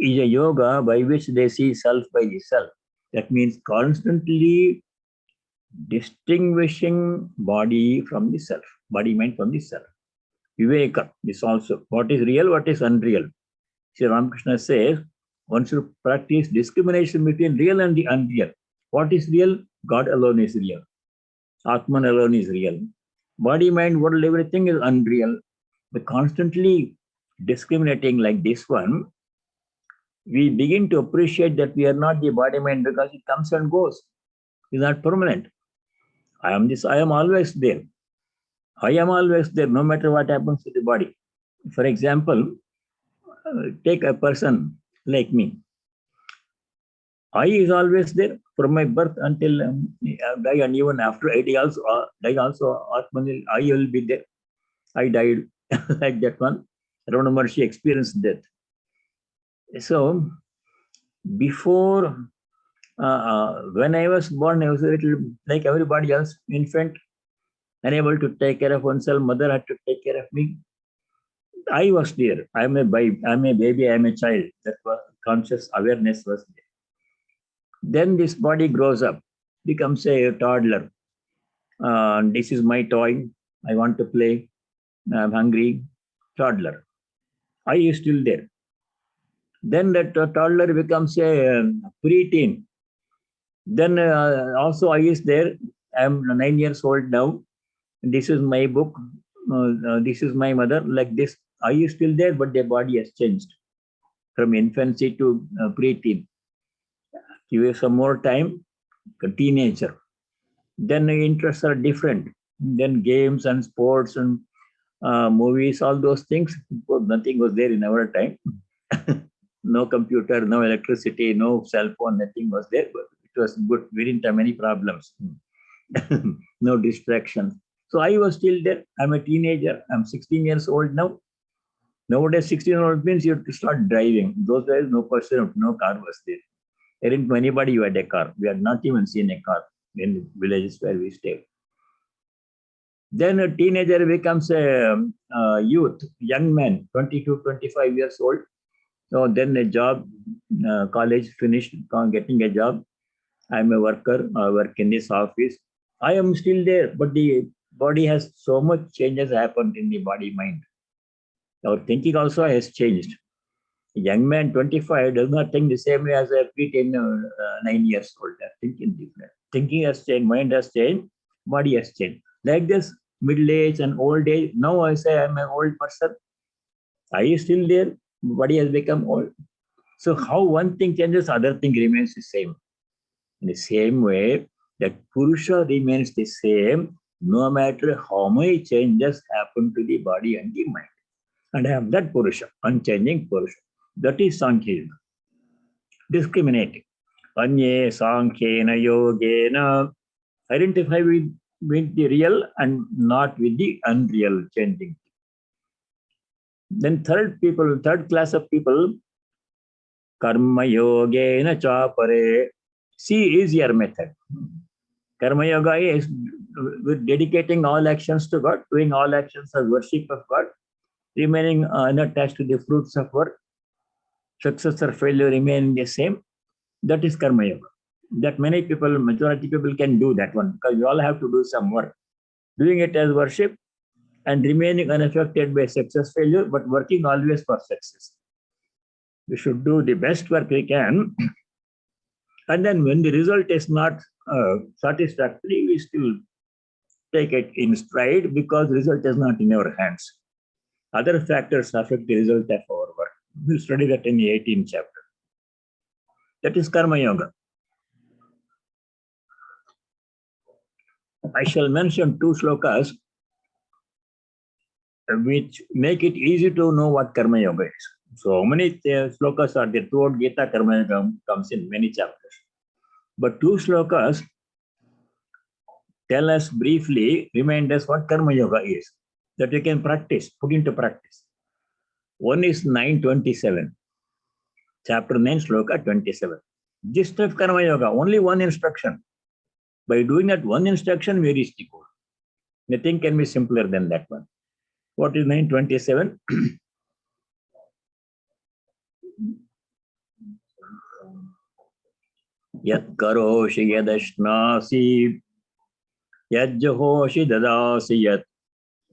yoga by which they see self by the self. That means constantly distinguishing body from the self, body, mind from the self. Viveka is also what is real, what is unreal. Sri Ramakrishna says, one should practice discrimination between real and the unreal. What is real? God alone is real. Atman alone is real. Body, mind, world, everything is unreal. But constantly discriminating like this one, we begin to appreciate that we are not the body, mind, because it comes and goes. It's not permanent. I am this, I am always there. I am always there, no matter what happens to the body. For example, take a person like me. I is always there from my birth until I die, and even after I die also, Atman, I will be there. I died like that one. Ramana Maharshi experienced death. So, before, when I was born, I was a little like everybody else, infant, unable to take care of oneself. Mother had to take care of me. I was there. I am a baby, I am a child. That was conscious awareness was there. Then this body grows up, becomes a toddler. This is my toy. I want to play. I'm hungry. Toddler. I is still there. Then that toddler becomes a preteen. Then also I is there. I'm 9 years old now. This is my book. This is my mother. Like this, I is still there, but their body has changed from infancy to preteen. Give you some more time, a teenager. Then the interests are different. Then games and sports and movies, all those things. Nothing was there in our time. No computer, no electricity, no cell phone, nothing was there. But it was good. We didn't have any problems. No distractions. So I was still there. I'm a teenager. I'm 16 years old now. Nowadays, 16-year-old means you have to start driving. Those days, no person, no car was there. There didn't know anybody who had a car. We had not even seen a car in villages where we stayed. Then a teenager becomes a youth, young man, 22, 25 years old. So then a job, college finished, getting a job. I'm a worker, I work in this office. I am still there, but the body has so much changes happened in the body mind. Our thinking also has changed. A young man, 25, does not think the same way as a pre-10, 9 years old. They're thinking different. Thinking has changed, mind has changed, body has changed. Like this, middle age and old age. Now I say I'm an old person. Are you still there? Body has become old. So how one thing changes, other thing remains the same. In the same way, that Purusha remains the same no matter how many changes happen to the body and the mind. And I am that Purusha, unchanging Purusha. That is Sankhya. Discriminating. Anye Sankhena Yogena. Identify with the real and not with the unreal changing. Then third class of people, Karma Yogena Chapare. See is your method. Karma Yoga is with dedicating all actions to God, doing all actions as worship of God, remaining unattached to the fruits of work, success or failure remaining the same. That is Karma Yoga. That many people, majority people can do that one because we all have to do some work. Doing it as worship and remaining unaffected by success, failure, but working always for success. We should do the best work we can. And then when the result is not satisfactory, we still take it in stride because result is not in our hands. Other factors affect the result of our work. We'll study that in the 18th chapter. That is Karma Yoga. I shall mention 2 slokas which make it easy to know what Karma Yoga is. So many slokas are there throughout Gita. Karma Yoga comes in many chapters. But 2 slokas tell us briefly, remind us what Karma Yoga is, that we can practice, put into practice. One is 927, chapter 9, sloka 27. Gist of Karma Yoga, only one instruction. By doing that one instruction, we reach the goal. Nothing can be simpler than that one. What is 927? Yat karoshi yadashnasi yad jahoshi dadasi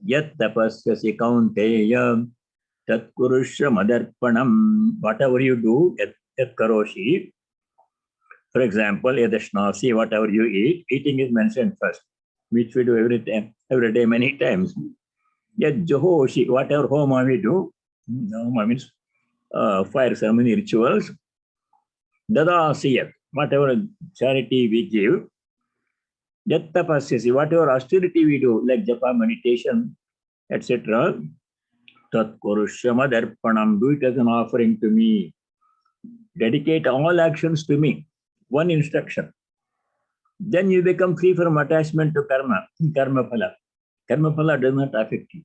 yat tapasyasi kaunteya tat kurusha madarpanam. Whatever you do, yat karoshi. For example, yadashnasi, whatever you eat, eating is mentioned first, which we do every day, many times. Yat jahoshi, whatever homa we do, homa means fire ceremony rituals. Dadasiyat, whatever charity we give. Yat tapasyasi, whatever austerity we do, like japa, meditation, etc. Tat kurushya madarpanam, do it as an offering to me. Dedicate all actions to me. One instruction. Then you become free from attachment to karma, karma phala. Karma phala does not affect you.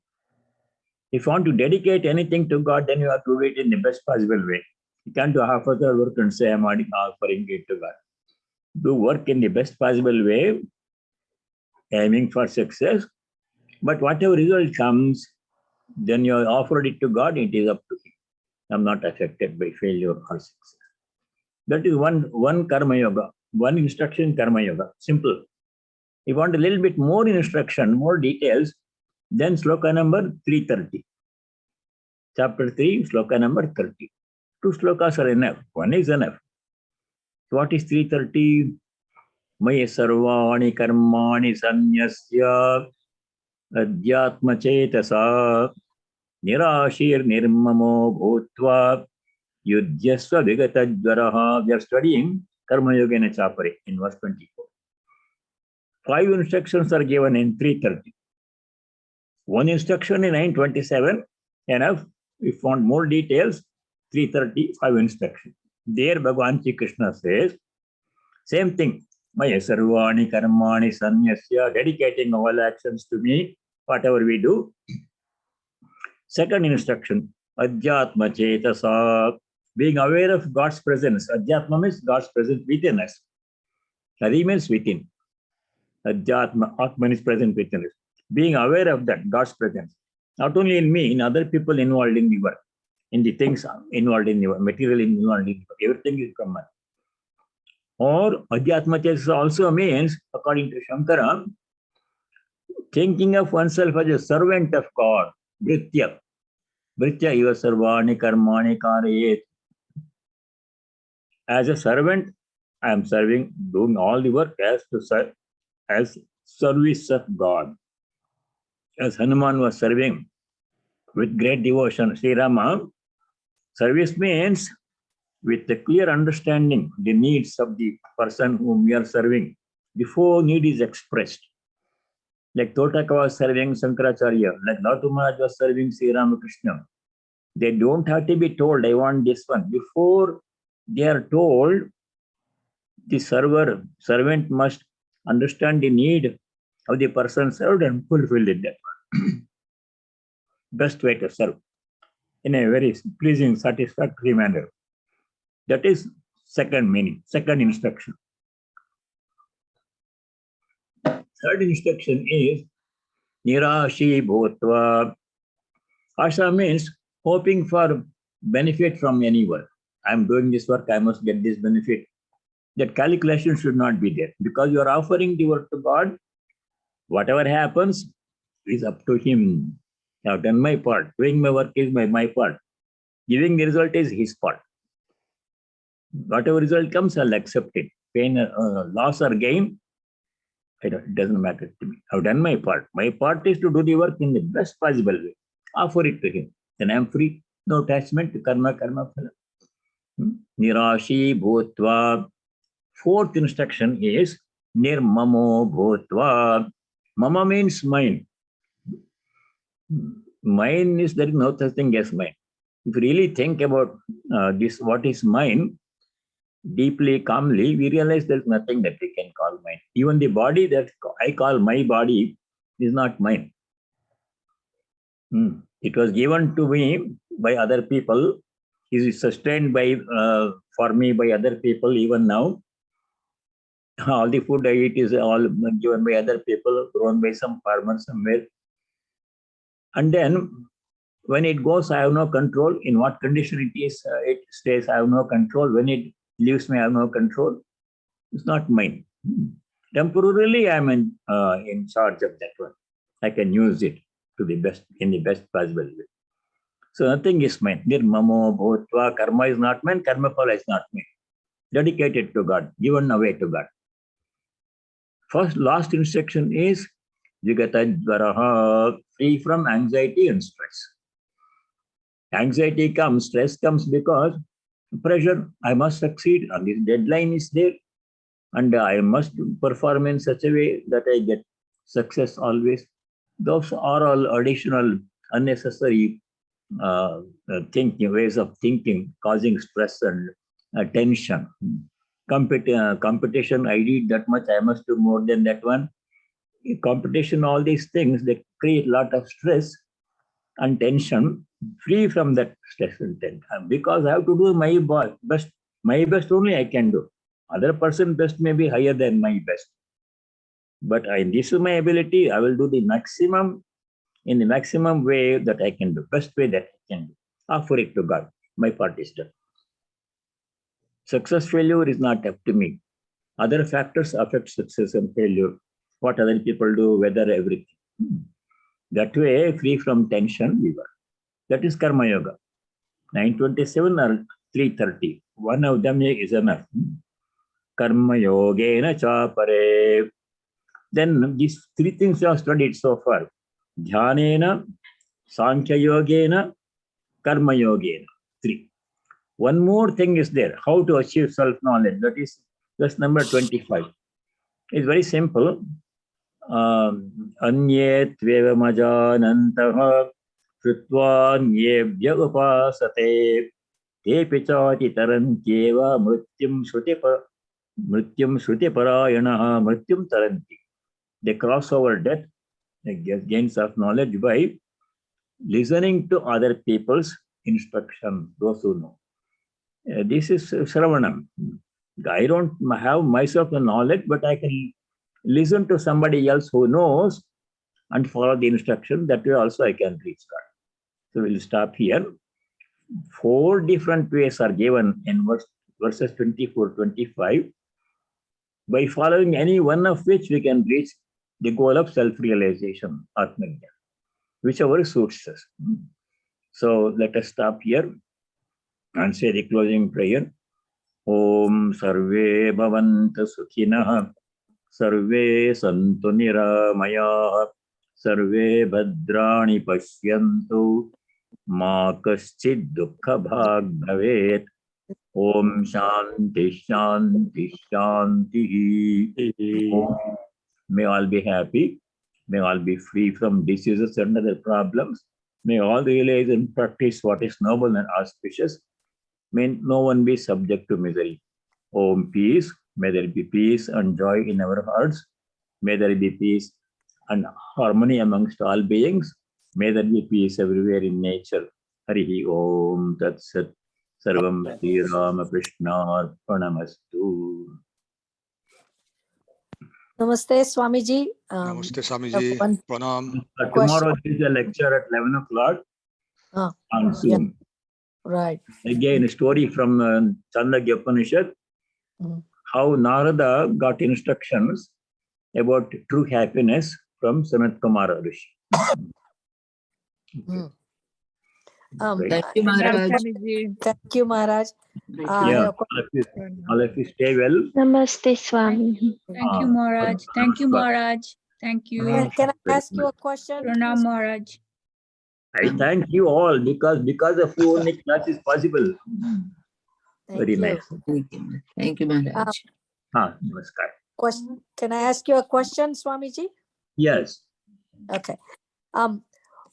If you want to dedicate anything to God, then you have to do it in the best possible way. You can't do half-other work and say, I'm offering it to God. Do work in the best possible way, aiming for success. But whatever result comes, then you offered it to God, it is up to Him. I'm not affected by failure or success. That is one Karma Yoga, one instruction Karma Yoga, simple. If you want a little bit more instruction, more details, then sloka number 330. Chapter 3, sloka number 30. 2 slokas are enough. One is enough. So what is 330? Maya sarvani karmani sanyasya adhyatma chetasa nirashir nirmamo bhutva yudhyasva vigatadvaraha. We are studying Karma Yoga in a chapter in verse 24. 5 instructions are given in 330. One instruction in 927, enough. If you want more details, 335 instructions. There Bhagavan Sri Krishna says, same thing. Maya sarvani karmani sanyasya, dedicating all actions to me, whatever we do. Second instruction, adhyatma chetasa, being aware of God's presence. Adhyatma means God's presence within us. Hari means within. Adhyatma, Atman is present within us. being aware of that God's presence, not only in me, in other people involved in the work, in the things involved in the work, material involved in the work, everything is Brahman. Or Adhyatma also means, according to Shankara, thinking of oneself as a servant of God, Bhritya. Bhritya iva sarvani karmani karayet. As a servant, I am serving, doing all the work as to serve, as service of God. As Hanuman was serving with great devotion, Sri Rama, service means with a clear understanding the needs of the person whom we are serving before need is expressed. Like Totaka was serving Sankaracharya, like Latu Maharaj was serving Sri Ramakrishna. They don't have to be told, I want this one. Before they are told, the servant must understand the need of the person served and fulfill it. That one. Best way to serve in a very pleasing, satisfactory manner. That is second meaning, second instruction. Third instruction is Nirashi Bhotva. Asha means hoping for benefit from any work. I am doing this work, I must get this benefit. That calculation should not be there, because you are offering the work to God. Whatever happens is up to Him. I have done my part. Doing my work is my part. Giving the result is His part. Whatever result comes, I'll accept it. Pain, loss or gain, it doesn't matter to me. I've done my part. My part is to do the work in the best possible way. Offer it to Him. Then I'm free. No attachment to karma phala. Nirashi bhutva. Fourth instruction is nirmamo bhutva. Mama means mine. Mine is, there is no such thing as mine. If you really think about this, what is mine, deeply, calmly, we realize there's nothing that we can call mine. Even the body that I call my body is not mine. It was given to me by other people. It is sustained by for me by other people even now. All the food I eat is all given by other people, grown by some farmer somewhere. And then when it goes, I have no control. In what condition it is, it stays, I have no control. When it leaves me, I have no control. It's not mine. Temporarily, I am in charge of that one. I can use it to the best, in the best possible way. So nothing is mine. Nirmamo bhutva. Karma is not mine. Karma phala is not mine. Dedicated to God, given away to God. Last instruction is Vigatadvaraha, free from anxiety and stress. Anxiety comes, stress comes because pressure, I must succeed, and this deadline is there, and I must perform in such a way that I get success always. Those are all additional, unnecessary ways of thinking, causing stress and tension. Competition, I did that much, I must do more than that one. Competition, all these things, they create a lot of stress and tension. Free from that stress and tension, because I have to do my best. My best only I can do. Other person best may be higher than my best. But this is my ability. I will do the maximum in the maximum way that I can do, best way that I can do. Offer it to God. My part is done. Success, failure is not up to me. Other factors affect success and failure. What other people do, weather, everything. That way, free from tension, we were. That is Karma Yoga. 927 or 330. One of them is enough. Karma Yogena Chapare. Then these three things you have studied so far. Dhyanena, Sankhya Yogena, Karma Yogena. 3. One more thing is there. How to achieve self-knowledge. That is verse number 25. It's very simple. Anye tveva majanantaha Shrutva nyebhya upasate te pichati tarantyeva mrityum shruti parayanaha mrityum taranti. They cross over death, they gain self-knowledge by listening to other people's instruction, those who know. This is Shravanam. I don't have myself the knowledge, but I can listen to somebody else who knows and follow the instruction, that way also I can reach God. So we'll stop here. 4 different ways are given in verses 24-25. By following any one of which we can reach the goal of self-realization, Atmagya, whichever suits us. So let us stop here and say the closing prayer. Om Sarve Bhavantu Sukhinah, Sarve Santu Niramayah, Sarve Bhadrani Pashyantu, Ma Kaschid Dukkha Bhag Bhavet. Om Shanti Shanti Shanti. Om. May all be happy. May all be free from diseases and other problems. May all realize and practice what is noble and auspicious. May no one be subject to misery. Om peace. May there be peace and joy in our hearts. May there be peace and harmony amongst all beings. May there be peace everywhere in nature. Harihi Om Tat Sat. Sarvam Sri Ramakrishna Arpanamastu. Namaste, Swamiji. Namaste, Swamiji. One Pranam. Tomorrow is a lecture at 11 o'clock on Zoom. Right. Again, a story from Chandogya Upanishad, how Narada got instructions about true happiness from Sanat Kumara Rishi. Right. Thank you, Maharaj. Thank you, Maharaj. Thank I Yeah, have a all of you stay well. Namaste, Swami. Thank you, Maharaj. Thank you, Maharaj. Thank you. Can I ask you a question? Pranam, Maharaj. I thank you all because of you only class is possible. Very you. nice. Thank you, Maharaj. Namaskar. Can I ask you a question, Swamiji? Yes. Okay.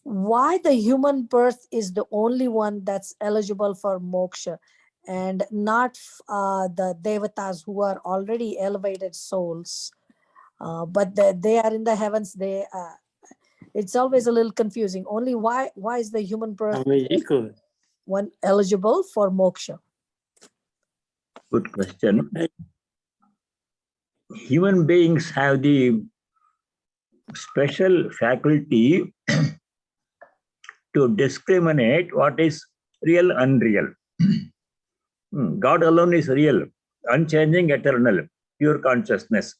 Why the human birth is the only one that's eligible for moksha and not the devatas who are already elevated souls, but they are in the heavens. It's always a little confusing. Only why is the human birth one eligible for moksha? Good question. Human beings have the special faculty to discriminate what is real, unreal. God alone is real, unchanging, eternal, pure consciousness.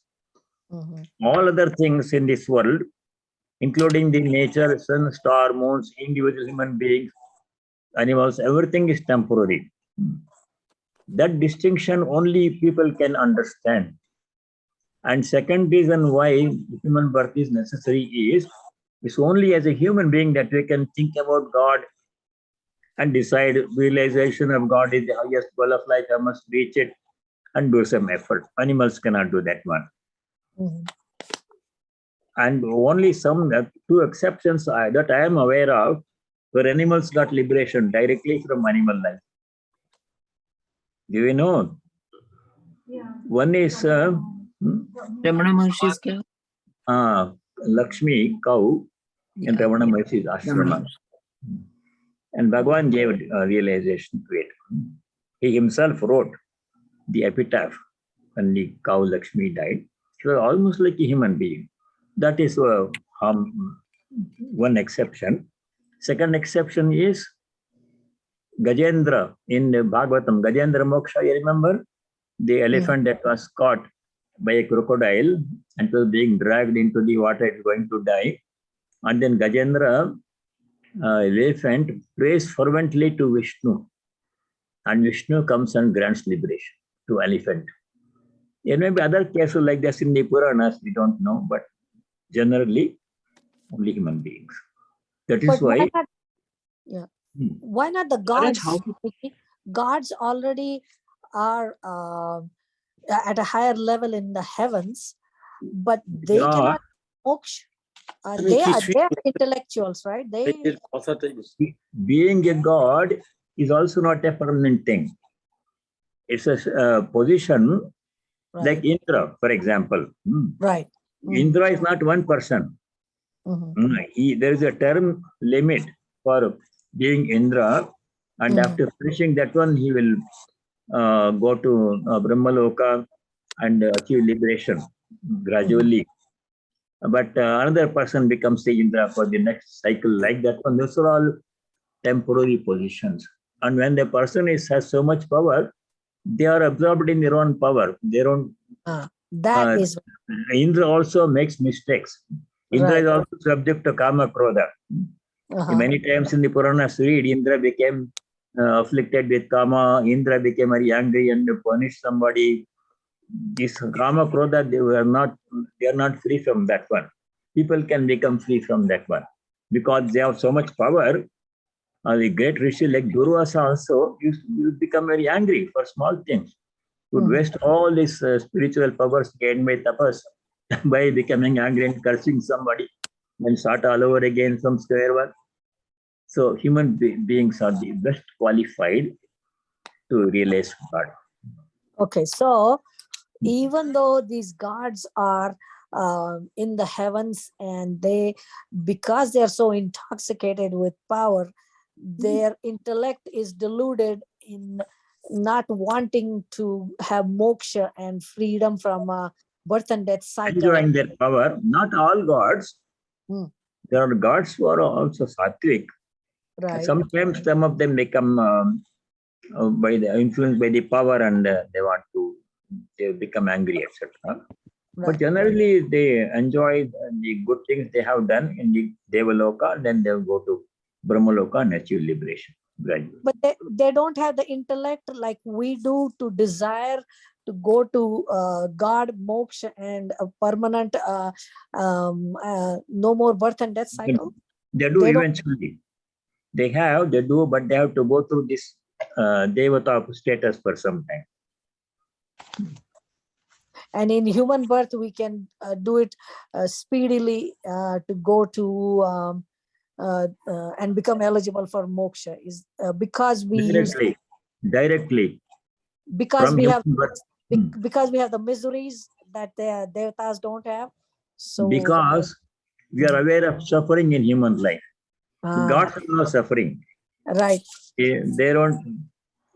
All other things in this world, including the nature, sun, star, moons, individual human beings, animals, everything is temporary. That distinction only people can understand. And second reason why human birth is necessary is it's only as a human being that we can think about God and decide realization of God is the highest goal of life, I must reach it and do some effort. Animals cannot do that one. And only some 2 exceptions that I am aware of where animals got liberation directly from animal life. Do you know? Yeah. One is Ramana Maharshi's cow. Lakshmi, cow, in Ramana Maharshi's ashrama. And Bhagavan gave realization to it. He himself wrote the epitaph when the cow Lakshmi died. She was almost like a human being. That is one exception. Second exception is Gajendra in Bhagavatam. Gajendra Moksha, you remember? The elephant that was caught by a crocodile and was being dragged into the water, it was going to die. And then Gajendra, elephant, prays fervently to Vishnu. And Vishnu comes and grants liberation to elephant. There may be other cases like this in the Puranas, we don't know, but generally only human beings. That is why. Why not the gods? Gods already are at a higher level in the heavens, but they cannot moksha. They are intellectuals, right? Being a god is also not a permanent thing. It's a position like Indra, for example. Right. Indra is not one person. There is a term limit for being Indra, and after finishing that one, he will go to Brahmaloka and achieve liberation gradually. but another person becomes the Indra for the next cycle, like that one. Those are all temporary positions. And when the person has so much power, they are absorbed in their own power, their own. That is Indra also makes mistakes. Indra right. is also subject to Kama Krodha. Many times in the Puranas read, Indra became afflicted with Kama, Indra became very angry and punished somebody. This Kama Krodha, they are not free from that one. People can become free from that one because they have so much power. The great Rishi like Durvasa also you become very angry for small things. Would waste all these spiritual powers gained by tapas by becoming angry and cursing somebody and start all over again from square one. So human beings are the best qualified to realize God. Okay, so even though these gods are in the heavens and because they are so intoxicated with power, their intellect is deluded in not wanting to have moksha and freedom from birth and death cycle. Enjoying their power, not all gods. There are gods who are also sattvic. Right. Sometimes some of them become influenced by the power and they become angry, etc. Right. But generally, they enjoy the good things they have done in the Devaloka, then they'll go to Brahmaloka and achieve liberation. Gradually. But they don't have the intellect like we do to desire to go to God, moksha, and a permanent no more birth and death cycle. They do eventually. They do, but they have to go through this Devata status for some time. And in human birth, we can do it speedily to go to and become eligible for moksha is because we directly because we have because we have the miseries that the devatas don't have. So because we are aware of suffering in human life. Gods are not suffering. Right. They don't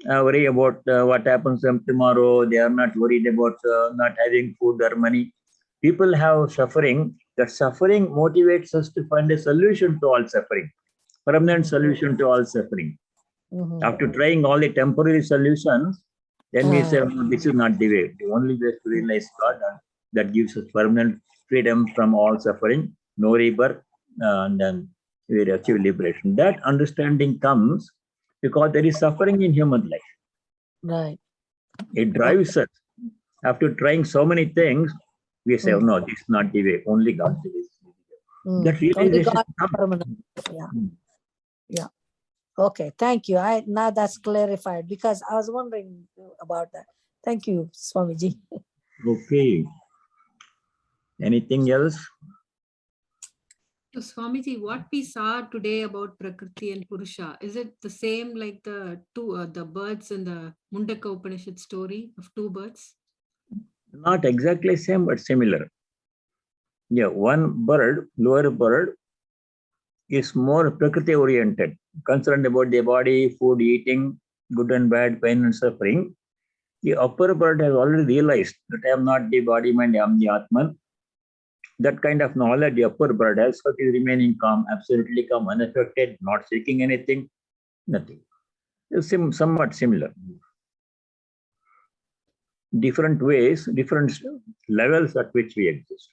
worry about what happens tomorrow. They are not worried about not having food or money. People have suffering. That suffering motivates us to find a solution to all suffering, permanent solution to all suffering. After trying all the temporary solutions, then we say, oh, this is not the way. The only way to realize God, that gives us permanent freedom from all suffering, no rebirth, and then we achieve liberation. That understanding comes because there is suffering in human life. Right. It drives us. After trying so many things, we say, oh, no, this is not the way. Only God's way. That realization comes. Yeah. Okay. Thank you. Now that's clarified because I was wondering about that. Thank you, Swamiji. Okay. Anything else? So Swamiji, what we saw today about Prakriti and Purusha, is it the same like the the birds in the Mundaka Upanishad story of two birds? Not exactly same, but similar. Yeah, one bird, lower bird, is more Prakriti oriented, concerned about the body, food, eating, good and bad, pain and suffering. The upper bird has already realized that I am not the body, mind, I am the Atman. That kind of knowledge the upper bird has, but is remaining calm, absolutely calm, unaffected, not seeking anything, nothing. It's somewhat similar. Different ways, different levels at which we exist.